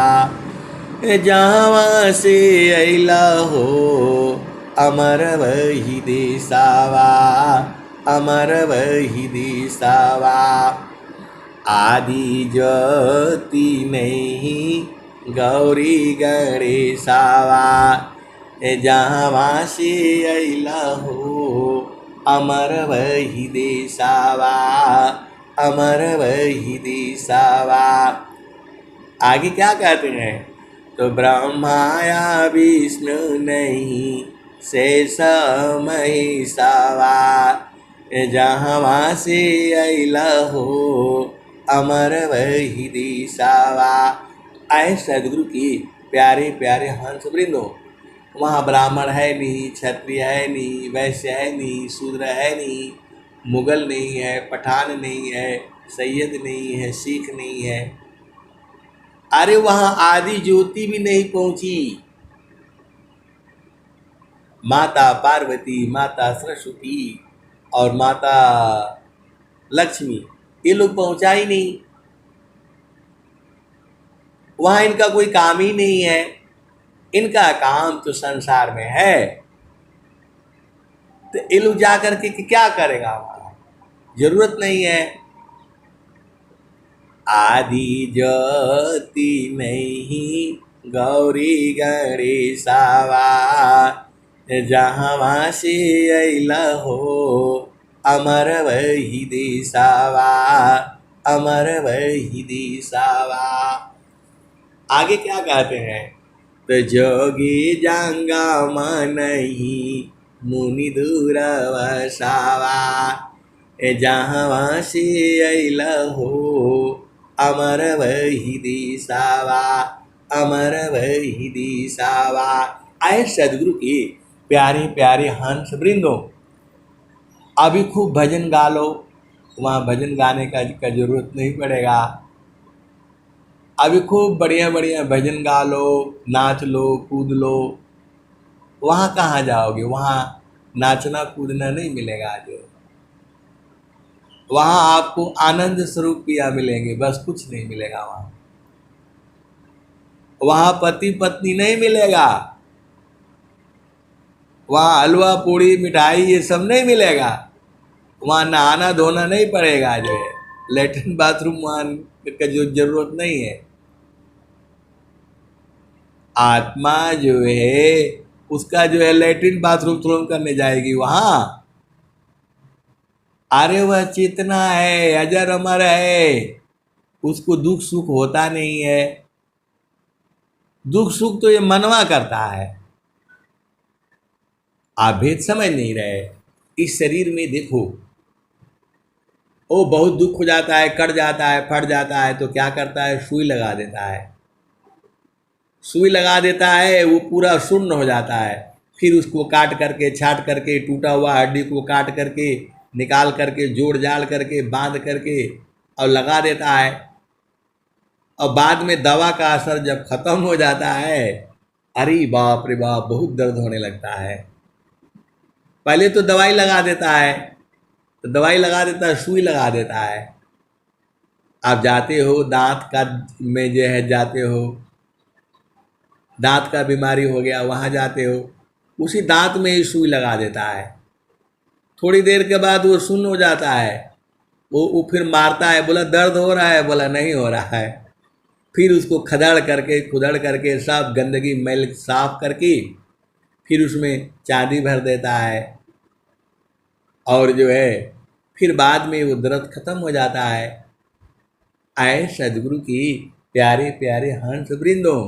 जहाँ से अइला हो अमर वही दिसावा, अमर वही दिसावा। आदि ज्योति नहीं गौरी गणेशावा, जहाँ से अइला हो अमर वही दिसावा, अमर वही दिसावा। आगे क्या कहते हैं? तो ब्रह्माया विष्णु नहीं शेष महेशावा, जहाँ से अइला हो अमर वही दिसावा। आए सदगुरु की प्यारे प्यारे हंस वृंदो, वहाँ ब्राह्मण है नहीं, क्षत्रिय है नहीं, वैश्य है नहीं, शूद्र है नहीं, मुगल नहीं है, पठान नहीं है, सैयद नहीं है, सिख नहीं है। अरे वहाँ आदि ज्योति भी नहीं पहुंची। माता पार्वती, माता सरस्वती और माता लक्ष्मी, ये लोग पहुंचा ही नहीं। वहाँ इनका कोई काम ही नहीं है। इनका काम तो संसार में है, तो ये लोग जा करके क्या करेगा? वहाँ जरूरत नहीं है। आदि ज्योति नहीं गौरी गणेशावा, जहाँ से अइला हो अमर वही दिसावा, अमर वही दिसावा। आगे क्या कहते हैं? तो जोगी जांगा नहीं मुनि दूर वसावा, जहाँ से अइला हो अमर वही दिसावा, अमर वही दिसावा। आए सदगुरु के प्यारे प्यारे हंस वृंदो, अभी खूब भजन गा लो, वहाँ भजन गाने का जरूरत नहीं पड़ेगा। अभी खूब बढ़िया बढ़िया भजन गा लो, नाच लो, कूद लो। वहाँ कहाँ जाओगे? वहाँ नाचना कूदना नहीं मिलेगा। जो वहाँ आपको आनंद स्वरूप पिया मिलेंगे, बस कुछ नहीं मिलेगा। वहाँ पति पत्नी नहीं मिलेगा, वहाँ हलवा पूड़ी मिठाई ये सब नहीं मिलेगा। वहाँ नहाना धोना नहीं पड़ेगा, जो है लेटरिन बाथरूम वहाँ का जो जरूरत नहीं है। आत्मा जो है उसका जो है लेटरिन बाथरूम करने जाएगी वहाँ। अरे वह चेतना है, अजर अमर है, उसको दुख सुख होता नहीं है। दुख सुख तो ये मनवा करता है। आप भेद समझ नहीं रहे। इस शरीर में देखो, ओ बहुत दुख हो जाता है, कट जाता है, फट जाता है, तो क्या करता है? सुई लगा देता है। सुई लगा देता है, वो पूरा शून्य हो जाता है। फिर उसको काट करके, छाट करके, टूटा हुआ हड्डी को काट करके, निकाल करके, जोड़ जाड़ करके, बांध करके और लगा देता है। और बाद में दवा का असर जब खत्म हो जाता है, अरे बाप रे बाप, बहुत दर्द होने लगता है। पहले तो दवाई लगा देता है, तो दवाई लगा देता है, सुई लगा देता है। आप जाते हो दांत का में जो है जाते हो, दांत का बीमारी हो गया, वहाँ जाते हो, उसी दांत में ही सुई लगा देता है। थोड़ी देर के बाद वो शून्य हो जाता है। वो फिर मारता है, बोला दर्द हो रहा है, बोला नहीं हो रहा है। फिर उसको खदड़ करके खुदड़ करके सब गंदगी मैल साफ करके फिर उसमें चांदी भर देता है, और जो है फिर बाद में वो दर्द खत्म हो जाता है। आए सदगुरु की प्यारे प्यारे हंस वृंदों,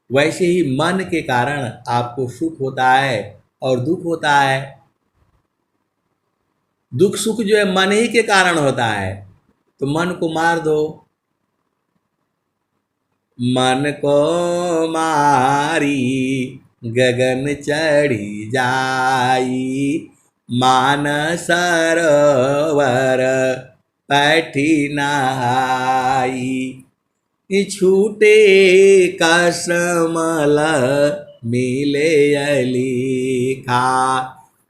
वैसे ही मन के कारण आपको सुख होता है और दुख होता है। दुख सुख जो है मन ही के कारण होता है, तो मन को मार दो। मन को मारी गगन चढ़ी जाई, मानस सरोवर बैठी नहाई। छूटे कसमल मिले अलीखा,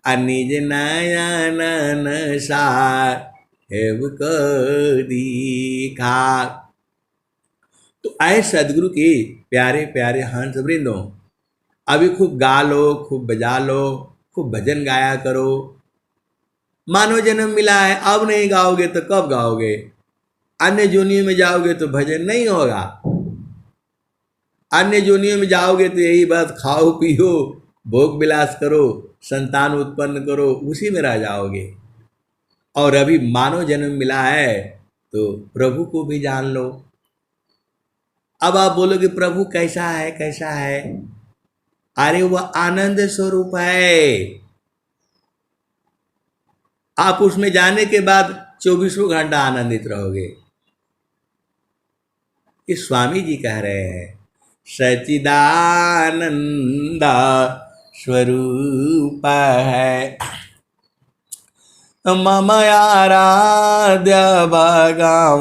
अनिज नयन साहेब को दीखा। तो आए सदगुरु के प्यारे प्यारे हंस वृंदों, अभी खूब गा लो, खूब बजा लो, खूब भजन गाया करो। मानव जन्म मिला है, अब नहीं गाओगे तो कब गाओगे? अन्य जोनियों में जाओगे तो भजन नहीं होगा। अन्य जोनियों में जाओगे तो यही बात, खाओ पियो, भोग विलास करो, संतान उत्पन्न करो, उसी में रह जाओगे। और अभी मानव जन्म मिला है तो प्रभु को भी जान लो। अब आप बोलोगे प्रभु कैसा है, कैसा है? अरे वह आनंद स्वरूप है। आप उसमें जाने के बाद 24 घंटा आनंदित रहोगे। ये स्वामी जी कह रहे हैं, सच्चिदानंद स्वरूप है मम आराध्य भगवान,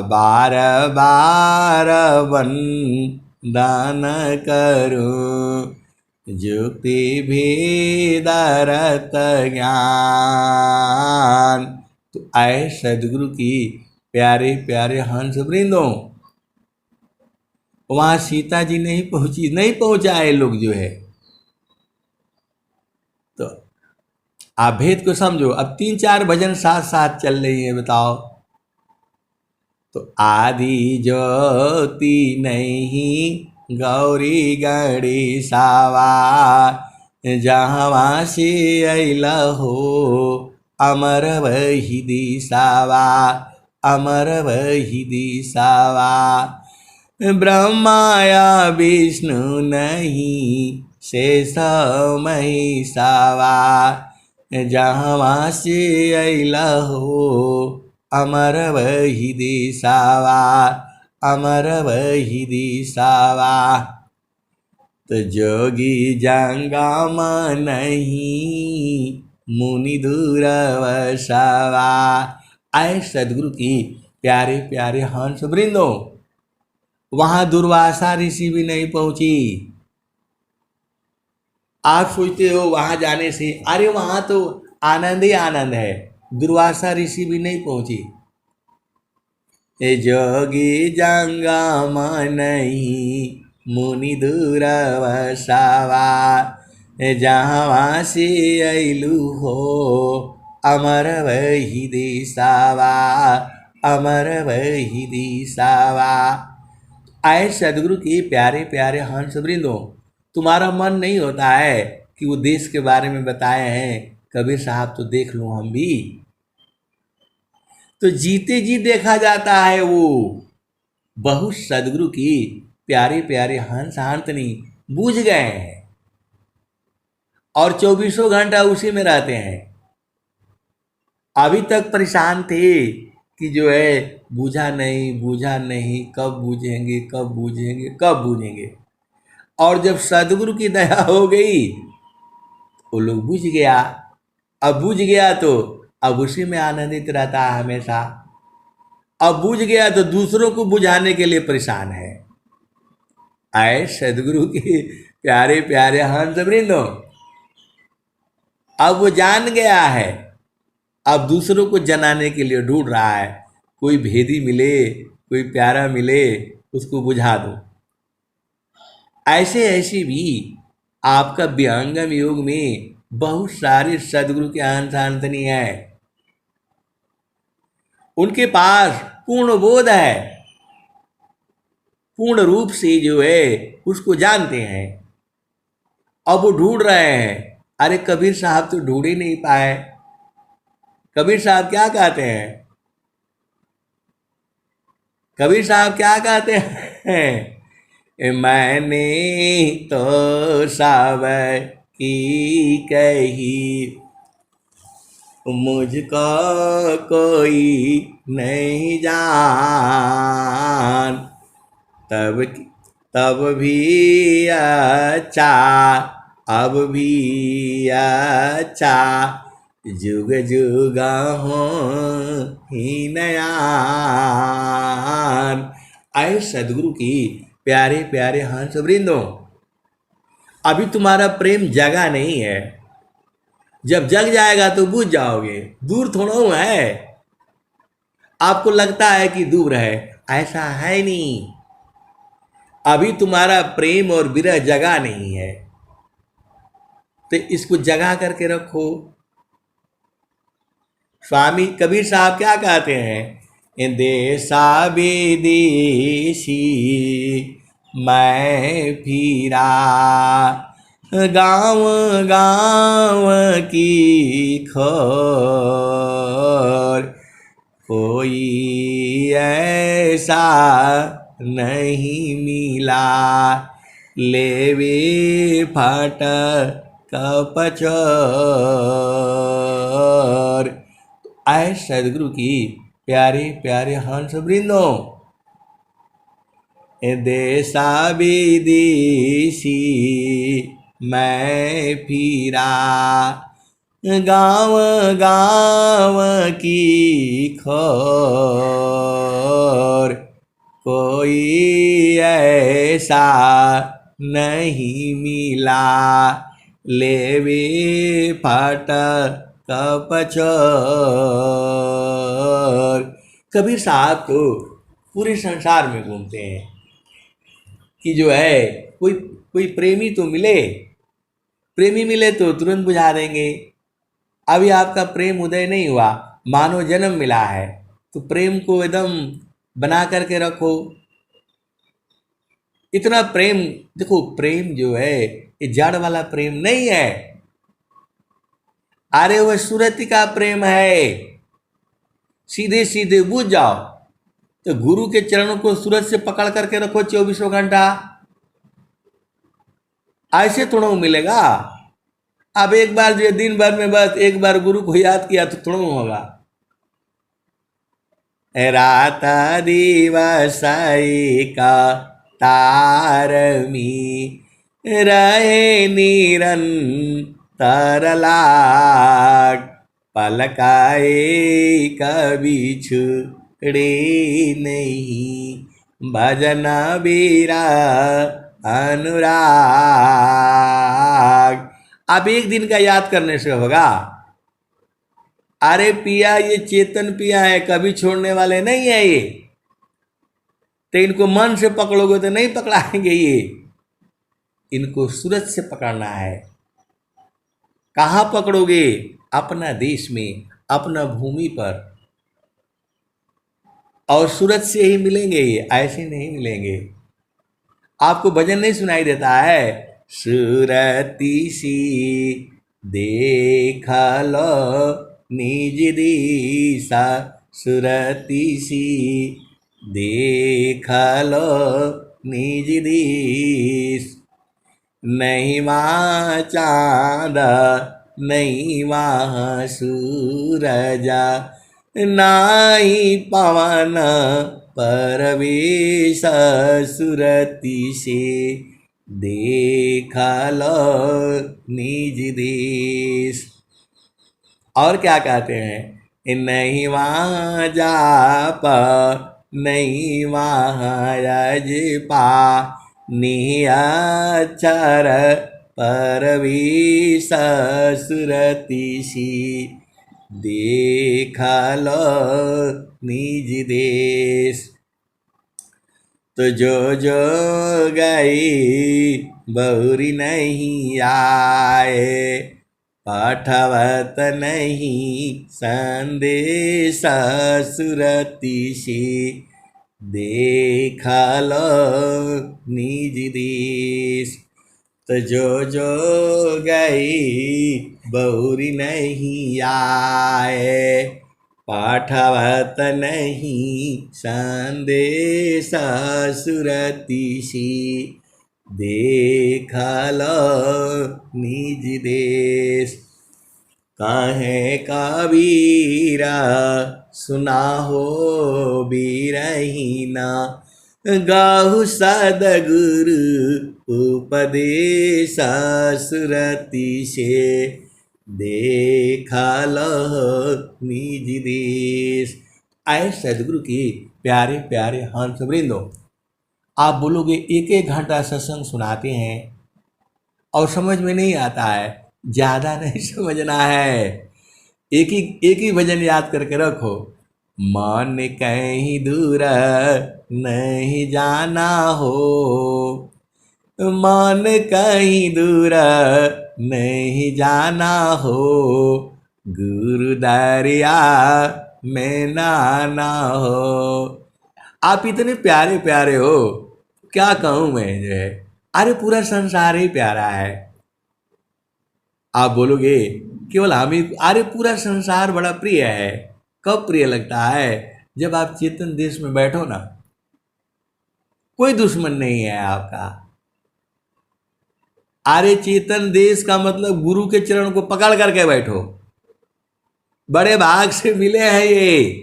बार बार वंदन करूं, जुक्ति भेदरत ज्ञान। तो आए सदगुरु की प्यारे प्यारे हंस वृंदों, वहां सीता जी नहीं पहुंची, नहीं पहुंचाए लोग जो है। तो आप भेद को समझो। अब 3-4 भजन साथ साथ चल रही है, बताओ। तो आदि ज्योति नहीं गौरी गणेशावा, जहाँ से अइला हो अमर वही दिशावा, अमर वही दिशावा। ब्रह्माया विष्णु नहीं शेष महिषावा, जहाँ से अइला हो अमर वही दिशावा, अमर वही दिशावा। तो जोगी जंगम नहीं मुनि दूर वसावा। आए सदगुरु की प्यारे प्यारे हंस वृंदों, वहां दुर्वासा ऋषि भी नहीं पहुंची। आप सोचते हो वहां जाने से, अरे वहां तो आनंद ही आनंद है, दुर्वासा ऋषि भी नहीं पहुंची। जोगी जंगम नहीं मुनि दूर वसावा, जहाँ से अइलू हो अमर वही दिशावा, अमर वही दिशावा। आए सदगुरु के प्यारे प्यारे हंस वृंदों, तुम्हारा मन नहीं होता है कि वो देश के बारे में बताए हैं, कबीर साहब तो देख लो हम भी। तो जीते जी देखा जाता है वो। बहुत सदगुरु की प्यारे प्यारे हंस हांतनी बूझ गए हैं और 24 घंटा उसी में रहते हैं। अभी तक परेशान थे कि जो है बूझा नहीं, बूझा नहीं, कब बूझेंगे, कब बूझेंगे, कब बूझेंगे। और जब सदगुरु की दया हो गई वो लोग बूझ गया। अब बूझ गया तो अब उसी में आनंदित रहता है हमेशा। अब बूझ गया तो दूसरों को बुझाने के लिए परेशान है। आए सदगुरु के प्यारे प्यारे हंस वृंदों, अब वो जान गया है, अब दूसरों को जनाने के लिए ढूंढ रहा है। कोई भेदी मिले, कोई प्यारा मिले, उसको बुझा दो। ऐसे ऐसे भी आपका विहंगम योग में बहुत सारे सदगुरु के हंस हांतनी है। उनके पास पूर्ण बोध है, पूर्ण रूप से जो है उसको जानते हैं। अब वो ढूंढ रहे हैं। अरे कबीर साहब तो ढूंढ ही नहीं पाए। कबीर साहब क्या कहते हैं? कबीर साहब क्या कहते हैं? मैंने तो सब की कही, मुझको कोई नहीं जान, तब भी अच्छा, अब भी अच्छा, जुग जुग हो हीनयान। आए सदगुरु की प्यारे प्यारे हंस वृंदों, अभी तुम्हारा प्रेम जगा नहीं है। जब जग जाएगा तो बुझ जाओगे, दूर थोड़ा है। आपको लगता है कि दूर है, ऐसा है नहीं। अभी तुम्हारा प्रेम और विरह जगा नहीं है, तो इसको जगा करके रखो। स्वामी कबीर साहब क्या कहते हैं, देसा विदेशी मैं फिरा, गाँव गाँव की खबर, कोई ऐसा नहीं मिला, लेवे फट कपचर। आए सदगुरु की प्यारे प्यारे हंस वृंदों, देसा विदेशी मैं फिरा, गाँव गाँव की खबर, कोई ऐसा नहीं मिला, लेवे फट कपचर। कबीर साहब तो पूरे संसार में घूमते हैं कि जो है कोई कोई प्रेमी तो मिले, प्रेमी मिले तो तुरंत बुझा देंगे। अभी आपका प्रेम उदय नहीं हुआ, मानव जन्म मिला है, तो प्रेम को एकदम बना करके रखो। इतना प्रेम, देखो प्रेम जो है ये जड़ वाला प्रेम नहीं है, अरे वह सुरति का प्रेम है। सीधे सीधे बुझ जाओ तो गुरु के चरणों को सूरज से पकड़ करके रखो 24 घंटा, ऐसे थोड़ा मिलेगा। अब एक बार जो दिन भर में बस एक बार गुरु को याद किया तो थोड़ा होगा। रात दिवस का तारमी रहे निरंतर लाग, पलकाए कभी छुड़े नहीं, भजन बीरा अनुराग। अब एक दिन का याद करने से होगा। अरे पिया ये चेतन पिया है, कभी छोड़ने वाले नहीं है ये, तो इनको मन से पकड़ोगे तो नहीं पकड़ाएंगे ये, इनको सूरज से पकड़ना है। कहाँ पकड़ोगे? अपना देश में, अपना भूमि पर, और सूरज से ही मिलेंगे ये, ऐसे नहीं मिलेंगे। आपको भजन नहीं सुनाई देता है, सुरती सी देख लो निज दिशा, सुरती सी देख लो निज दिश, नहीं वहाँ चाँद नहीं वहाँ सूरजा, नाई पवन परवेश, सुरति से देखा लो निज देश। और क्या कहते हैं, नहीं वहाँ जाप नहीं वहाँ यजपा, निहचर परवेश, सुरति सी देखा लो निज देश। तो जो जो गई बहुरी नहीं आए, पाठवत नहीं संदेश, सुरति सी देखा लो निज देश। तो जो जो गई बहुरी नहीं आए, पाठवत नहीं संदेश, सुरति सी देखा लो निज देश। कहे कबीरा सुना हो बीरहीना, गाहु सदगुरु उपदेश, सुरति से देखा लो निज देश। आए सदगुरु की प्यारे प्यारे हंस वृंदो, आप बोलोगे एक एक घंटा सत्संग सुनाते हैं और समझ में नहीं आता है, ज़्यादा नहीं समझना है, एक ही भजन याद करके रखो। मन कहीं दूर नहीं जाना हो, मन कहीं दूर नहीं जाना हो, गुरु दरिया में नहाना हो। आप इतने प्यारे प्यारे हो, क्या कहूं मैं जो है। अरे पूरा संसार ही प्यारा है। आप बोलोगे केवल हम ही, अरे पूरा संसार बड़ा प्रिय है। कब प्रिय लगता है? जब आप चेतन देश में बैठो ना, कोई दुश्मन नहीं है आपका। अरे चेतन देश का मतलब गुरु के चरण को पकड़ करके बैठो। बड़े भाग से मिले हैं ये,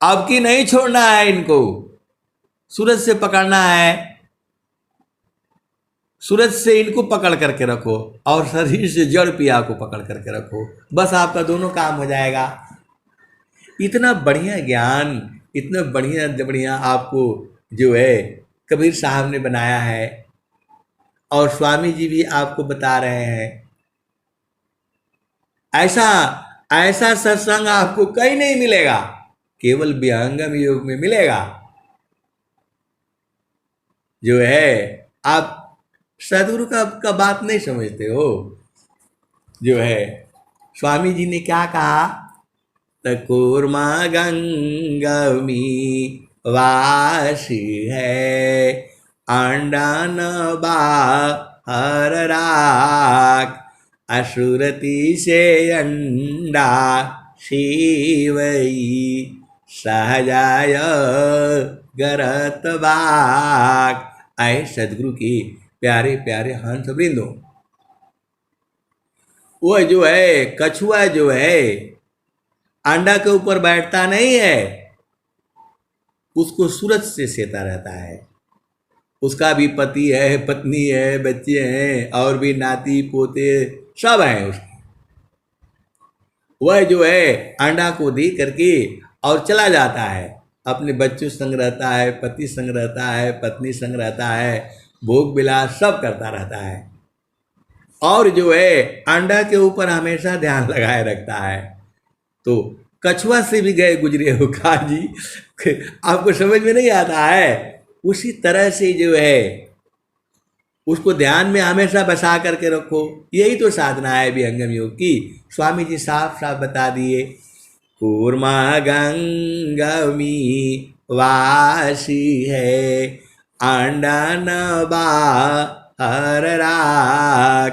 अब की नहीं छोड़ना है इनको। सूरज से पकड़ना है, सूरज से इनको पकड़ करके रखो, और शरीर से जड़ पिया को पकड़ करके रखो, बस आपका दोनों काम हो जाएगा। इतना बढ़िया ज्ञान, इतना बढ़िया बढ़िया आपको जो है कबीर साहब ने बनाया है, और स्वामी जी भी आपको बता रहे हैं। ऐसा ऐसा सत्संग आपको कहीं नहीं मिलेगा, केवल विहंगम योग में मिलेगा। जो है आप सदगुरु का बात नहीं समझते हो। जो है स्वामी जी ने क्या कहा, तकूर्मा गंगमी वासी है, अंडन बाहर राख, असुरति से अंडा शिवई, सहजाय गरत बाग। आए सदगुरु की प्यारे प्यारे हंस वृंदो, वो जो है कछुआ जो है अंडा के ऊपर बैठता नहीं है, उसको सूरज से सेता रहता है। उसका भी पति है, पत्नी है, बच्चे हैं, और भी नाती पोते सब हैं उसके। वह जो है अंडा को दे करके और चला जाता है, अपने बच्चों संग रहता है, पति संग रहता है, पत्नी संग रहता है, भोग विलास सब करता रहता है, और जो है अंडा के ऊपर हमेशा ध्यान लगाए रखता है। तो कछुआ से भी गए गुजरे हो का जी, आपको समझ में नहीं आता है? उसी तरह से जो है उसको ध्यान में हमेशा बसा करके रखो। यही तो साधना है विहंगम योग की। स्वामी जी साफ साफ बता दिए, कूर्मा गंगमी वासी है, अंडा न बाहर राख,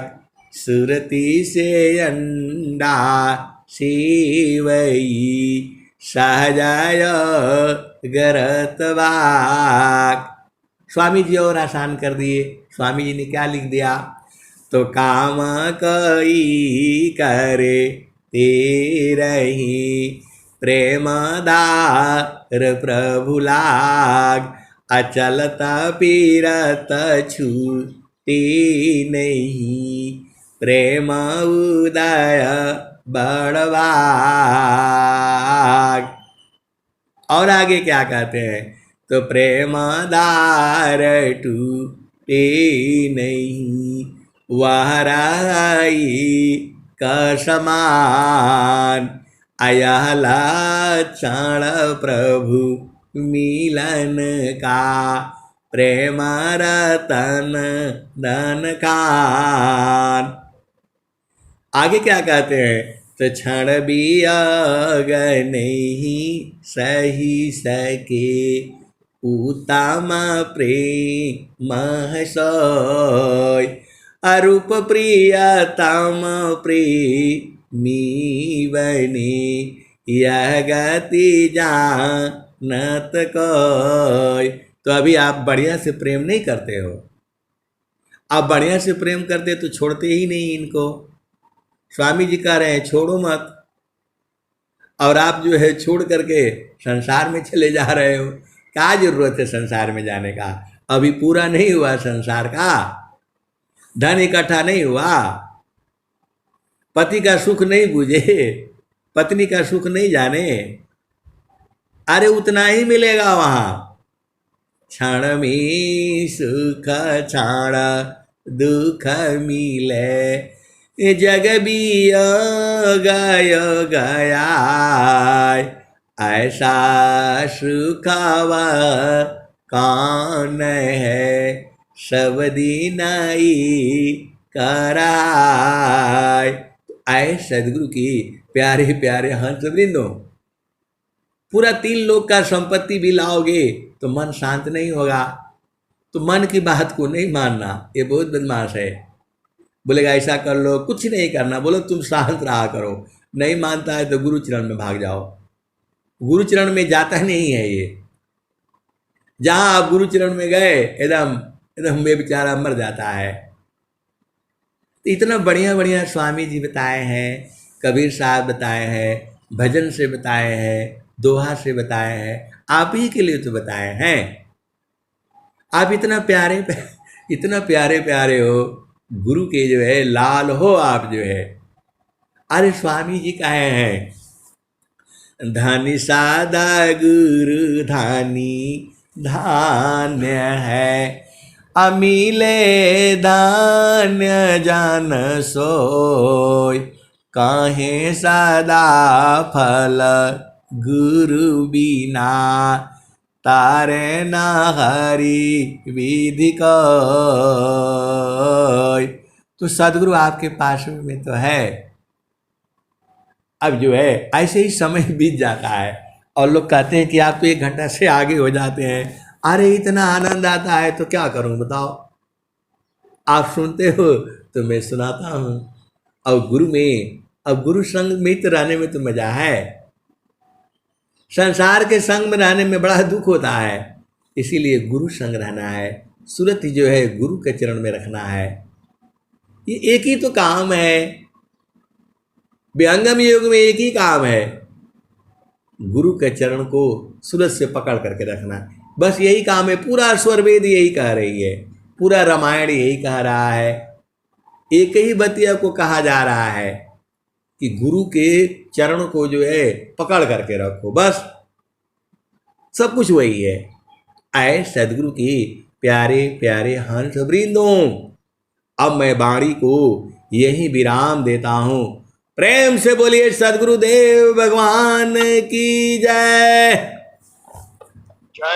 सुरति से अंडा शिवई, सहजाय गरत बाग। स्वामी जी और आसान कर दिए। स्वामी जी ने क्या लिख दिया, तो काम कई करे तेरही, प्रेमदार प्रभु लाग, अचलत पीरत छूटी नहीं, प्रेम उदय बड़वाग। और आगे क्या कहते हैं, तो प्रेमदार टूटे नहीं, वह राई का समान, अयह लक्षण प्रभु मिलन का, प्रेम रतन धन खान। आगे क्या कहते हैं, तो क्षण भी अगर नहीं सही सके, उत्तम प्रेम सोय, अरूप प्रियतम प्रेमी बने, यह गति जानत कोय। तो अभी आप बढ़िया से प्रेम नहीं करते हो। आप बढ़िया से प्रेम करते तो छोड़ते ही नहीं इनको। स्वामी जी कह रहे हैं छोड़ो मत, और आप जो है छोड़ करके संसार में चले जा रहे हो। क्या जरूरत है संसार में जाने का? अभी पूरा नहीं हुआ संसार का, धन इकट्ठा नहीं हुआ, पति का सुख नहीं बुझे, पत्नी का सुख नहीं जाने, अरे उतना ही मिलेगा वहां। क्षण में सुख क्षण दुख मिले, ये जग भी गय गया, ऐसा सुखावा कौन है, सब दीनाई कराय। आए सदगुरु की प्यारे प्यारे हंस वृंदों, पूरा 3 लोक का संपत्ति भी लाओगे तो मन शांत नहीं होगा। तो मन की बात को नहीं मानना, ये बहुत बदमाश है। बोलेगा ऐसा कर लो, कुछ नहीं करना, बोलो तुम शांत रहा करो। नहीं मानता है तो गुरु चरण में भाग जाओ। गुरु चरण में जाता नहीं है ये। जहां आप गुरु चरण में गए एकदम एकदम बेचारा मर जाता है। तो इतना बढ़िया बढ़िया स्वामी जी बताए हैं, कबीर साहब बताए हैं, भजन से बताए हैं, दोहा से बताए हैं, आप ही के लिए तो बताए हैं। आप इतना प्यारे प्यारे हो, गुरु के जो है लाल हो आप जो है। अरे स्वामी जी कहे हैं, धनी सादा गुरु धानी धान्य है, अमीले धान्य जान सोय, काहे सदा फल गुरु बिना, तारे न हरि विधि को। तो सदगुरु आपके पास में तो है। अब जो है ऐसे ही समय बीत जाता है और लोग कहते हैं कि आप तो 1 घंटा से आगे हो जाते हैं। अरे इतना आनंद आता है तो क्या करूं बताओ। आप सुनते हो तो मैं सुनाता हूं। अब गुरु संग में तो रहने में तो मजा है। संसार के संग में रहने में बड़ा दुख होता है, इसीलिए गुरु संग रहना है। सूरत जो है गुरु के चरण में रखना है। ये एक ही तो काम है, विहंगम योग में एक ही काम है, गुरु के चरण को सूरत से पकड़ करके रखना। बस यही काम है। पूरा स्वरवेद यही कह रही है, पूरा रामायण यही कह रहा है। एक ही बतिया को कहा जा रहा है कि गुरु के चरण को जो है पकड़ करके रखो, बस सब कुछ वही है। आए सदगुरु की प्यारे प्यारे हंस वृंदों, अब मैं वाणी को यही विराम देता हूं। प्रेम से बोलिए सदगुरुदेव भगवान की जय। जय।